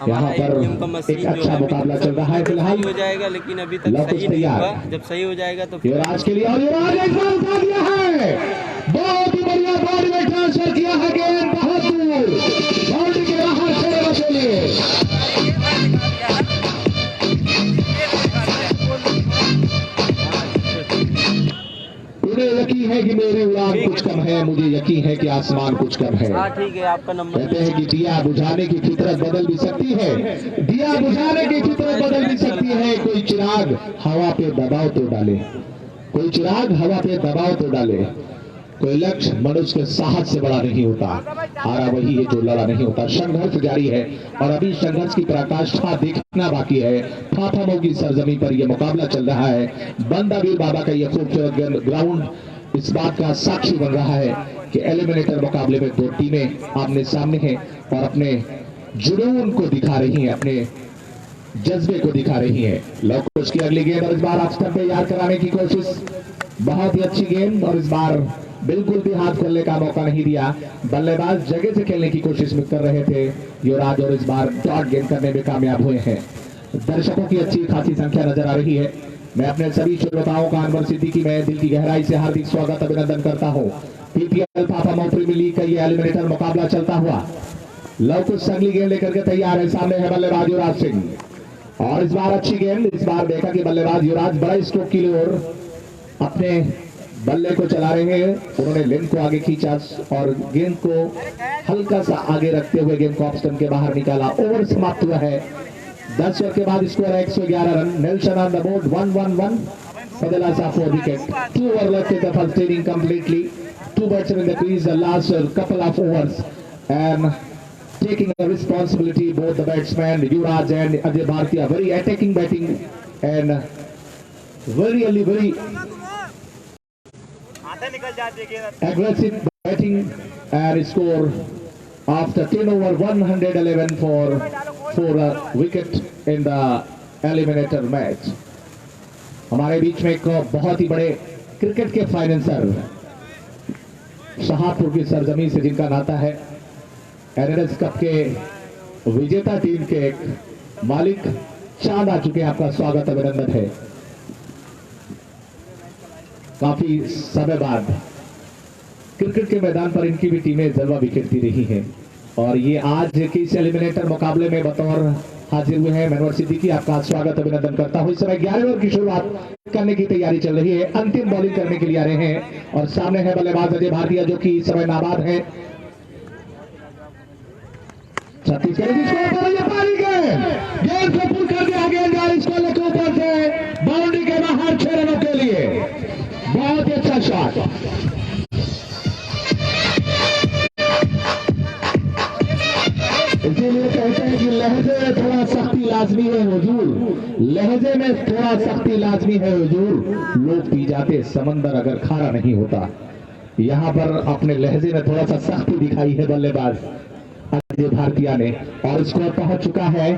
यहाँ पर एक अच्छा मुकाबला चल रहा है फिलहाल।
हो जाएगा लेकिन अभी तक
लॉकेश
सही नहीं
तैयार।
हुआ। जब सही हो जाएगा तो
युवराज के लिए और युवराज एक बार उठा दिया है, बहुत ही बढ़िया बॉडी में ट्रांसफर किया है गेंद बहुत दूर बाउंड्री के बाहर छोड़ने के लिए। उन्हें यकीन है कि मेरी उड़ान कुछ कम है, मुझे यकीन है कि आसमान कुछ कम है।
हाँ ठीक है, आपका नंबर
कहते हैं कि दिया बुझाने की फितरत बदल भी सकती है, दिया बुझाने की फितरत बदल भी सकती है। कोई चिराग हवा पे दबाव तो डाले, कोई चिराग हवा पे दबाव तो डाले। कोई लक्ष्य मनुष्य के साहस से बड़ा नहीं होता, हारा वही है जो लड़ा नहीं होता। संघर्ष जारी है और अभी संघर्ष की पराकाष्ठा देखना बाकी है। फाफामऊ की सरजमी पर यह मुकाबला चल रहा है। बंदा वीर बाबा का यह खूबसूरत ग्राउंड इस बात का साक्षी बन रहा है कि एलिमिनेटर मुकाबले में दो टीमें आमने सामने हैं और अपने जुनून को दिखा रही हैं, अपने जज्बे को दिखा रही है। लवकुश की अगली गेंद और इस बार ऑफ स्टंप पे याद कराने की कोशिश, बहुत ही अच्छी गेंद और इस बार बिल्कुल भी हाथ खोलने का मौका नहीं दिया। बल्लेबाज जगह से खेलने की कोशिश में कर रहे थे युवराज और इस बार डॉट गेंद करने में कामयाब हुए हैं। दर्शकों की अच्छी खासी संख्या नजर आ रही है। मैं अपने सभी श्रोताओं का अनवर सिद्दीकी में दिल की गहराई से हार्दिक स्वागत अभिनंदन करता हूँ। पीपीएल फाफामऊ प्रीमियर लीग का ये एलिमिनेटर मुकाबला चलता हुआ। लवकुश अगली गेंद लेकर के तैयार है, सामने है बल्लेबाज युवराज सिंह और इस बार अच्छी गेंद। इस बार देखा कि बल्लेबाज युवराज बड़ा स्ट्रोक की ओर अपने बल्ले को चला रहे हैं। उन्होंने लेंथ को आगे खींचा और गेंद को हल्का सा आगे रखते हुए गेंद को ऑफ स्टंप के बाहर निकाला। ओवर समाप्त हुआ है। 10 ओवर के बाद स्कोर है 111 run. Nelson on the board 1-1-1 for the last 4 wickets. 2 over left in the first inning completely. 2 batsmen in the crease the last couple of overs and taking the responsibility both the batsmen Yuvraj and Ajay Bhartia. Very attacking batting and very aggressive batting and score after 10 over 111 for a wicket in the eliminator match. हमारे बीच में एक बहुत ही बड़े क्रिकेट के फाइनेंसर शाहपुर की सरजमी से जिनका नाता है, एनएस कप के विजेता टीम के एक मालिक चांद आ चुके हैं। आपका स्वागत अभिनंदन है। काफी समय बाद क्रिकेट के मैदान पर इनकी भी टीमें जलवा बिखेरती रही हैं और ये आज के इस एलिमिनेटर मुकाबले में बतौर हाजिर हुए हैं। मनोहर सिद्दीकी आपका स्वागत अभिनंदन करता हूं। इस समय 11 ओवर की शुरुआत करने की तैयारी चल रही है। अंतिम बॉलिंग करने के लिए आ रहे हैं और सामने है बल्लेबाज अजय भाटिया जो कि इस समय नाबाद है। छत्तीसगढ़ गेंद को पुल कर दिया, गेंद इसको लेकर ऊपर से बाउंड्री के बाहर 6 रनों के लिए। बहुत ही अच्छा शॉट। इसीलिए कहते हैं कि लहजे में थोड़ा सख्ती लाजमी है हुजूर, लहजे में थोड़ा सख्ती लाजमी है हुजूर। लोग पी जाते समंदर अगर खारा नहीं होता। यहाँ पर अपने लहजे में थोड़ा सा सख्ती दिखाई है बल्लेबाज अजय भारतीय ने और स्कोर पहुंच चुका है।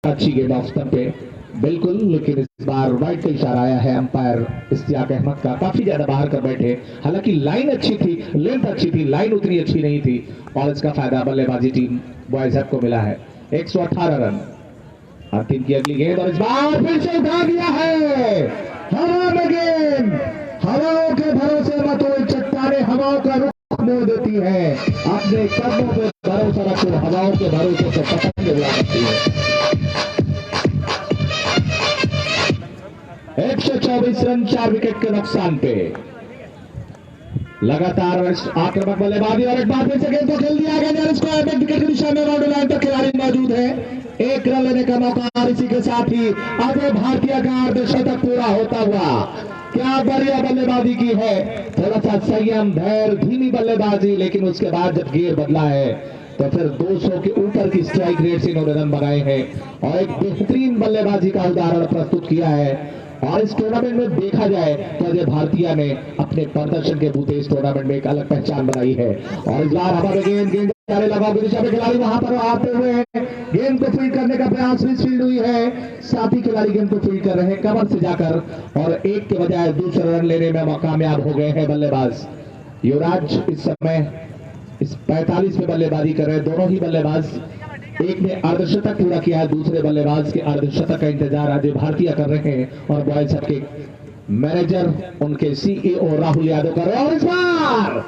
अच्छी गेंद ऑफ स्टंप पे बिल्कुल, लेकिन इस बार वाइड का इशारा आया है अंपायर इश्तियाक अहमद का। काफी ज्यादा बाहर कर बैठे, हालांकि लाइन अच्छी थी, लेंथ अच्छी थी, लाइन उतनी अच्छी नहीं थी और इसका फायदा बल्लेबाजी टीम बॉयज को मिला है। 118 रन। अंतिम की अगली गेंद और इस बार फिर से उठा दिया है। हवा में गेंद, हवाओं के भरोसे मत हो, चट्टाने हवाओं का रुख मोड़ देती है। अपने कदमों पे भरोसा रखो, हवाओं के भरोसे से पतंग उड़ा सकती है। 124 रन 4 विकेट के नुकसान पे लगातार आक्रामक बल्लेबाजी और एक बार फिर से गेंद को खेल दिया गया। इसको विकेट की दिशा में बाउंड्री लाइन तक खिलाड़ी मौजूद है। 1 रन लेने का मौका और इसी के साथ ही अजय भारतीय का अर्धशतक पूरा होता हुआ। क्या बढ़िया बल्लेबाजी की है, थोड़ा सा संयम, धैर्य, धीमी बल्लेबाजी, लेकिन उसके बाद जब गियर बदला है तो फिर 200 के ऊपर की स्ट्राइक रेट से इन्होंने रन बनाए हैं और एक बेहतरीन बल्लेबाजी का उदाहरण प्रस्तुत किया है। और इस टूर्नामेंट में देखा जाए तो अजय भारतीय ने अपने प्रदर्शन के बूते इस टूर्नामेंट में एक अलग पहचान बनाई है। और इस बार हवा में गेंद सारे लगाव की दिशा में खिलाड़ी वहां पर आते हुए गेंद को फील्ड करने का प्रयास मिस फील्ड हुई है। साथ ही खिलाड़ी गेंद को फील्ड कर रहे हैं कवर से जाकर और एक के बजाय दूसरा रन लेने में कामयाब हो गए हैं बल्लेबाज युवराज। इस समय इस 45 में बल्लेबाजी कर रहे हैं दोनों ही बल्लेबाज। एक ने अर्धशतक पूरा किया है, दूसरे बल्लेबाज के अर्धशतक का इंतजार अजय भारतीय कर रहे हैं और बॉयज के मैनेजर उनके सीईओ राहुल यादव कर रहे हैं। और इस बार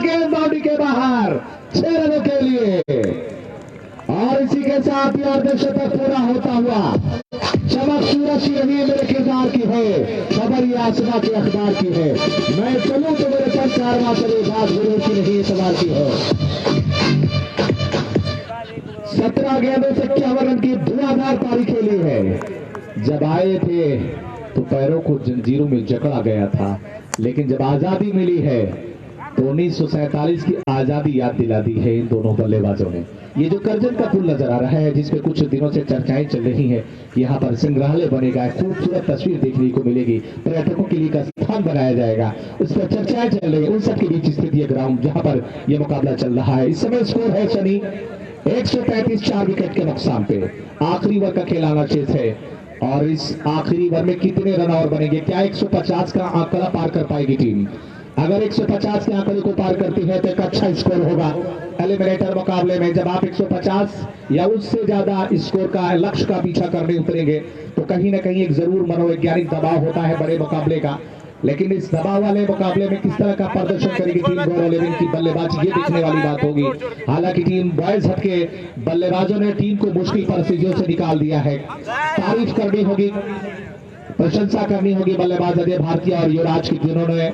गेंद बाउंड्री के बाहर 6 रनों के लिए और इसी के साथ ही अर्धशतक पूरा होता हुआ चमक सूरज की नहीं मेरे किरदार की है, खबर ये आसमां के अखबार की है। मैं चलूं तो मेरे पर कारवां चले, बात गुरु की नहीं सवार की है। 17 गेंदों से 51 रन की धुआंधार पारी खेली है। जब आए थे तो पैरों को जंजीरों में जकड़ा गया था, लेकिन जब आजादी मिली है तो 1947 की आजादी याद दिला दी है इन दोनों बल्लेबाजों ने। ये जो करजन का पुल नजर आ रहा है जिसपे कुछ दिनों से चर्चाएं चल रही हैं, यहाँ पर संग्रहालय बनेगा, खूबसूरत तस्वीर देखने को मिलेगी, पर्यटकों के लिए का स्थान बनाया जाएगा, उस पर चर्चाएं चल रही है। उन सबके बीच स्थित ये ग्राउंड जहाँ पर यह मुकाबला चल रहा है। इस समय स्कोर है शनि 135 4 विकेट के नुकसान पे। आखिरी ओवर का खेल आना शेष है और इस आखिरी ओवर में कितने रन और बनेंगे? क्या 150 का आंकड़ा पार कर पाएगी टीम? अगर 150 के आंकड़े को पार करती है तो एक अच्छा स्कोर होगा एलिमिनेटर मुकाबले में। जब आप 150 या उससे ज्यादा स्कोर का लक्ष्य का पीछा करने उतरेंगे तो कहीं ना कहीं एक जरूर मनोवैज्ञानिक दबाव होता है बड़े मुकाबले का। लेकिन इस दबाव वाले मुकाबले में किस तरह का प्रदर्शन करेगी टीम गौरव लेविन की बल्लेबाजी, ये देखने वाली बात होगी। हालांकि टीम बॉयज हट के बल्लेबाजों ने टीम को मुश्किल परिस्थितियों से निकाल दिया है। तारीफ करनी होगी, प्रशंसा करनी होगी बल्लेबाज अजय भारतीय और युवराज की, जिन्होंने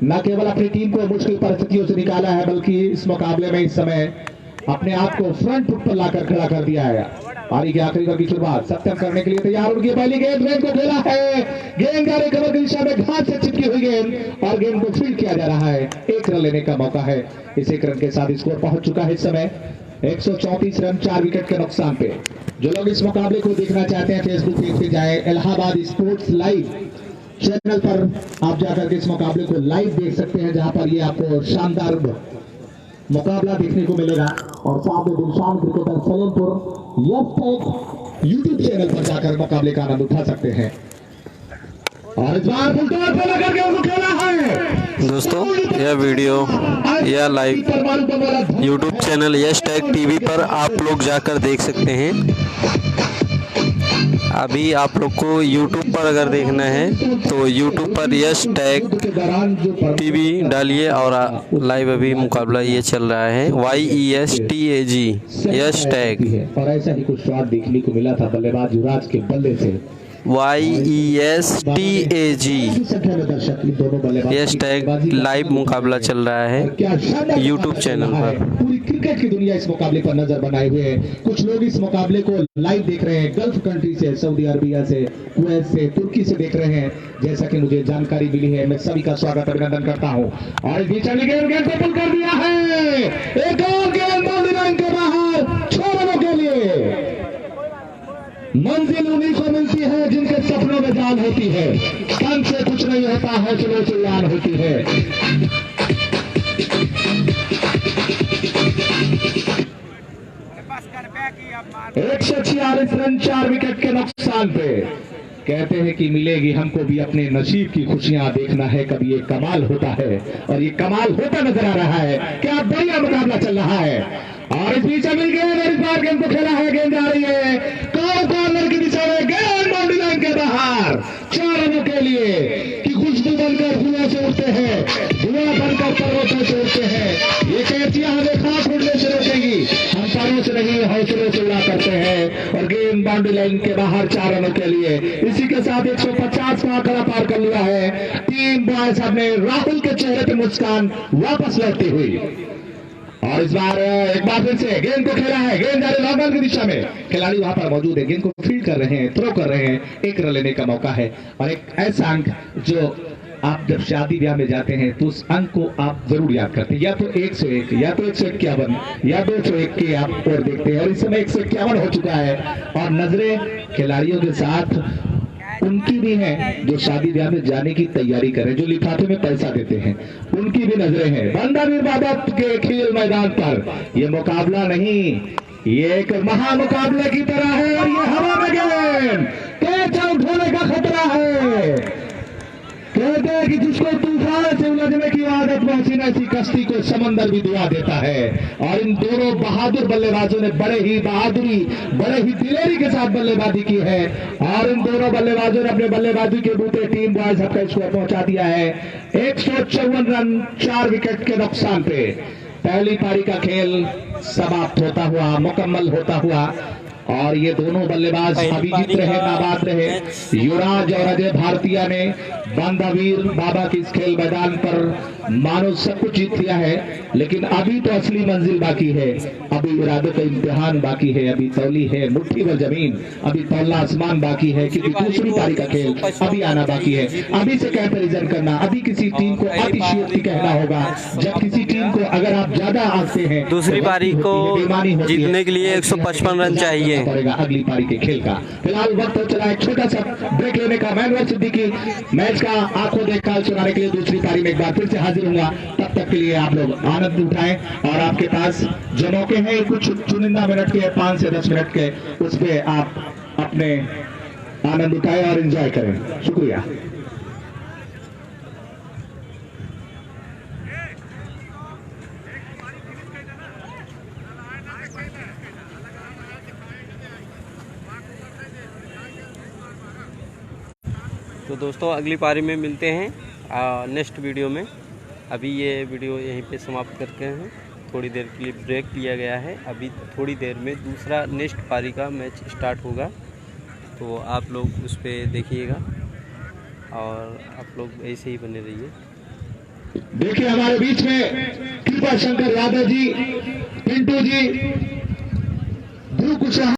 न केवल अपनी टीम को मुश्किल परिस्थितियों से निकाला है बल्कि इस मुकाबले में इस समय अपने आप को फ्रंट फुट पर लाकर खड़ा कर दिया है। पारी के आखिरी ओवर की शुरुआत सत्तर करने के लिए तैयार उनकी पहली गेंद को खेला है, गेंद जा रही कवर की दिशा में, घास से चिपकी हुई गेंद और गेंद को फील्ड किया जा रहा है। 1 रन लेने का मौका है। इस 1 रन के साथ स्कोर पहुंच चुका है इस समय 134 रन 4 विकेट के नुकसान पे। जो लोग इस मुकाबले को देखना चाहते हैं फेसबुक पेज पे जाए, इलाहाबाद स्पोर्ट्स लाइव चैनल पर आप जाकर के इस मुकाबले को लाइव देख सकते हैं, जहां पर ये आपको शानदार मुकाबला देखने को मिलेगा। और साथ में Dilshan cricketer Salempur YouTube channel पर जाकर मुकाबले का आनंद उठा सकते हैं। और इस बार फुल टॉस पे लगा के उनको खेला है।
दोस्तों यह वीडियो या लाइव यूट्यूब चैनल यश टैग टीवी पर आप लोग जाकर देख सकते हैं। अभी आप लोग को YouTube पर अगर देखना है तो YouTube पर यश टैग टीवी डालिए और लाइव अभी मुकाबला ये चल रहा है YESTAG यश टैग।
और ऐसा ही कुछ शॉट देखने को मिला था बल्लेबाज युवराज के बल्ले से।
YESTAG यश टैग लाइव मुकाबला चल रहा है यूट्यूब चैनल पर।
पूरी क्रिकेट की दुनिया इस मुकाबले पर नजर बनाए हुए है। कुछ लोग इस मुकाबले को लाइव देख रहे हैं गल्फ कंट्री से, सऊदी अरबिया से, कुवैत से, तुर्की से देख रहे हैं, जैसा कि मुझे जानकारी मिली है। मैं सभी का स्वागत अभिनंदन करता हूं। और गेंद को पुल कर दिया है, एक और गेंद बाउंड्री लाइन के बाहर 6 रनों के लिए। मंजिल उन्हीं को मिलती है जिनके सपनों में जान होती है, तन से कुछ नहीं होता है, चलो से उड़ान होती है। 146 रन 4 विकेट के नुकसान पे। कहते हैं कि मिलेगी हमको भी अपने नसीब की खुशियां, देखना है कभी ये कमाल होता है और ये कमाल होता नजर आ रहा है। क्या बढ़िया मुकाबला चल रहा है। और इस बीच मिल गया, इस बार गेंद को खेला है, गेंद आ रही है कॉर्नर की दिशा में, गेंद बाउंड्री लाइन के बाहर 4 रनों के लिए। कि खुशबू बनकर धुआं से उड़ते हैं, धुआं बनकर पर्वतों से उड़ते हैं। ये कैचियां हमें खास उड़ने से रोकेंगी, हम पैरों से नहीं हौसलों से उड़ा करते हैं। और गेंद बाउंड्री लाइन के बाहर 4 रनों के लिए। इसी के साथ 150 का आंकड़ा पार कर लिया है टीम बॉयज ने। राहुल के चेहरे पर मुस्कान वापस लौटती हुई। और इस बार एक बार फिर से गेंद को खेला है, गेंद जा रही लॉन्ग ऑन की दिशा में, खिलाड़ी वहां पर मौजूद है, गेंद को फील्ड कर रहे हैं, थ्रो कर रहे हैं। 1 रन लेने का मौका है। और एक ऐसा अंक जो आप जब शादी ब्याह में जाते हैं तो उस अंक को आप जरूर याद करते हैं, या तो 101 या तो 151 या 201 के आप और देखते हैं। और इस समय 151 हो चुका है और नजरें खिलाड़ियों के साथ उनकी भी है जो शादी ब्याह में जाने की तैयारी करें, जो लिफाफे में पैसा देते हैं, उनकी भी नजरें हैं। बंदावीर बाबा के खेल मैदान पर ये मुकाबला नहीं, ये एक महामुकाबले की तरह है और ये हवा में गेंद कैच आउट होने का खतरा है। कहते हैं कि जिसको तूफान से उलझने की आदत में ऐसी ऐसी कश्ती को समंदर भी दुआ देता है। और इन दोनों बहादुर बल्लेबाजों ने बड़े ही बहादुरी, बड़े ही दिलेरी के साथ बल्लेबाजी की है और इन दोनों बल्लेबाजों ने अपने बल्लेबाजी के बूते टीम बॉयज हब का स्कोर पहुंचा दिया है 154 रन 4 विकेट के नुकसान पे। पहली पारी का खेल समाप्त होता हुआ, मुकम्मल होता हुआ और ये दोनों बल्लेबाज अभिजीत रहे, नाबाद रहे। युवराज और अजय भारतीय ने बंदावीर बाबा के इस खेल मैदान पर मानो सब कुछ जीत लिया है, लेकिन अभी तो असली मंजिल बाकी है, अभी इरादे का इम्तिहान बाकी है, अभी तौली है मुट्ठी भर जमीन, अभी तौला आसमान बाकी है, क्योंकि दूसरी पारी का खेल अभी आना बाकी है। अभी से कंपैरिजन करना, अभी किसी टीम को अतिशयोक्ति कहना होगा। जब किसी टीम को अगर आप ज्यादा आंकते हैं,
दूसरी पारी को जीतने के लिए 155 रन चाहिए
पड़ेगा अगली पारी के खेल का। फिलहाल वक्त हो चला है छोटा सा ब्रेक लेने का। मैं सिद्दीकी मैच का आंखों देख काल सुनाने के लिए दूसरी पारी में एक बार फिर से हाजिर हूंगा। तब तक के लिए आप लोग आनंद उठाएं और आपके पास जो मौके हैं कुछ चुनिंदा मिनट के 5 से 10 मिनट के, उस पे आप अपने आनंद उठाएं और एंजॉय करें। शुक्रिया।
तो दोस्तों अगली पारी में मिलते हैं नेक्स्ट वीडियो में। अभी ये वीडियो यहीं पे समाप्त करते हैं। थोड़ी देर के लिए ब्रेक लिया गया है। अभी थोड़ी देर में दूसरा नेक्स्ट पारी का मैच स्टार्ट होगा, तो आप लोग उस पर देखिएगा और आप लोग ऐसे ही बने रहिए।
देखिए हमारे बीच में कृपा शंकर यादव जी, पिंटू जी, ध्रुव कुशवाहा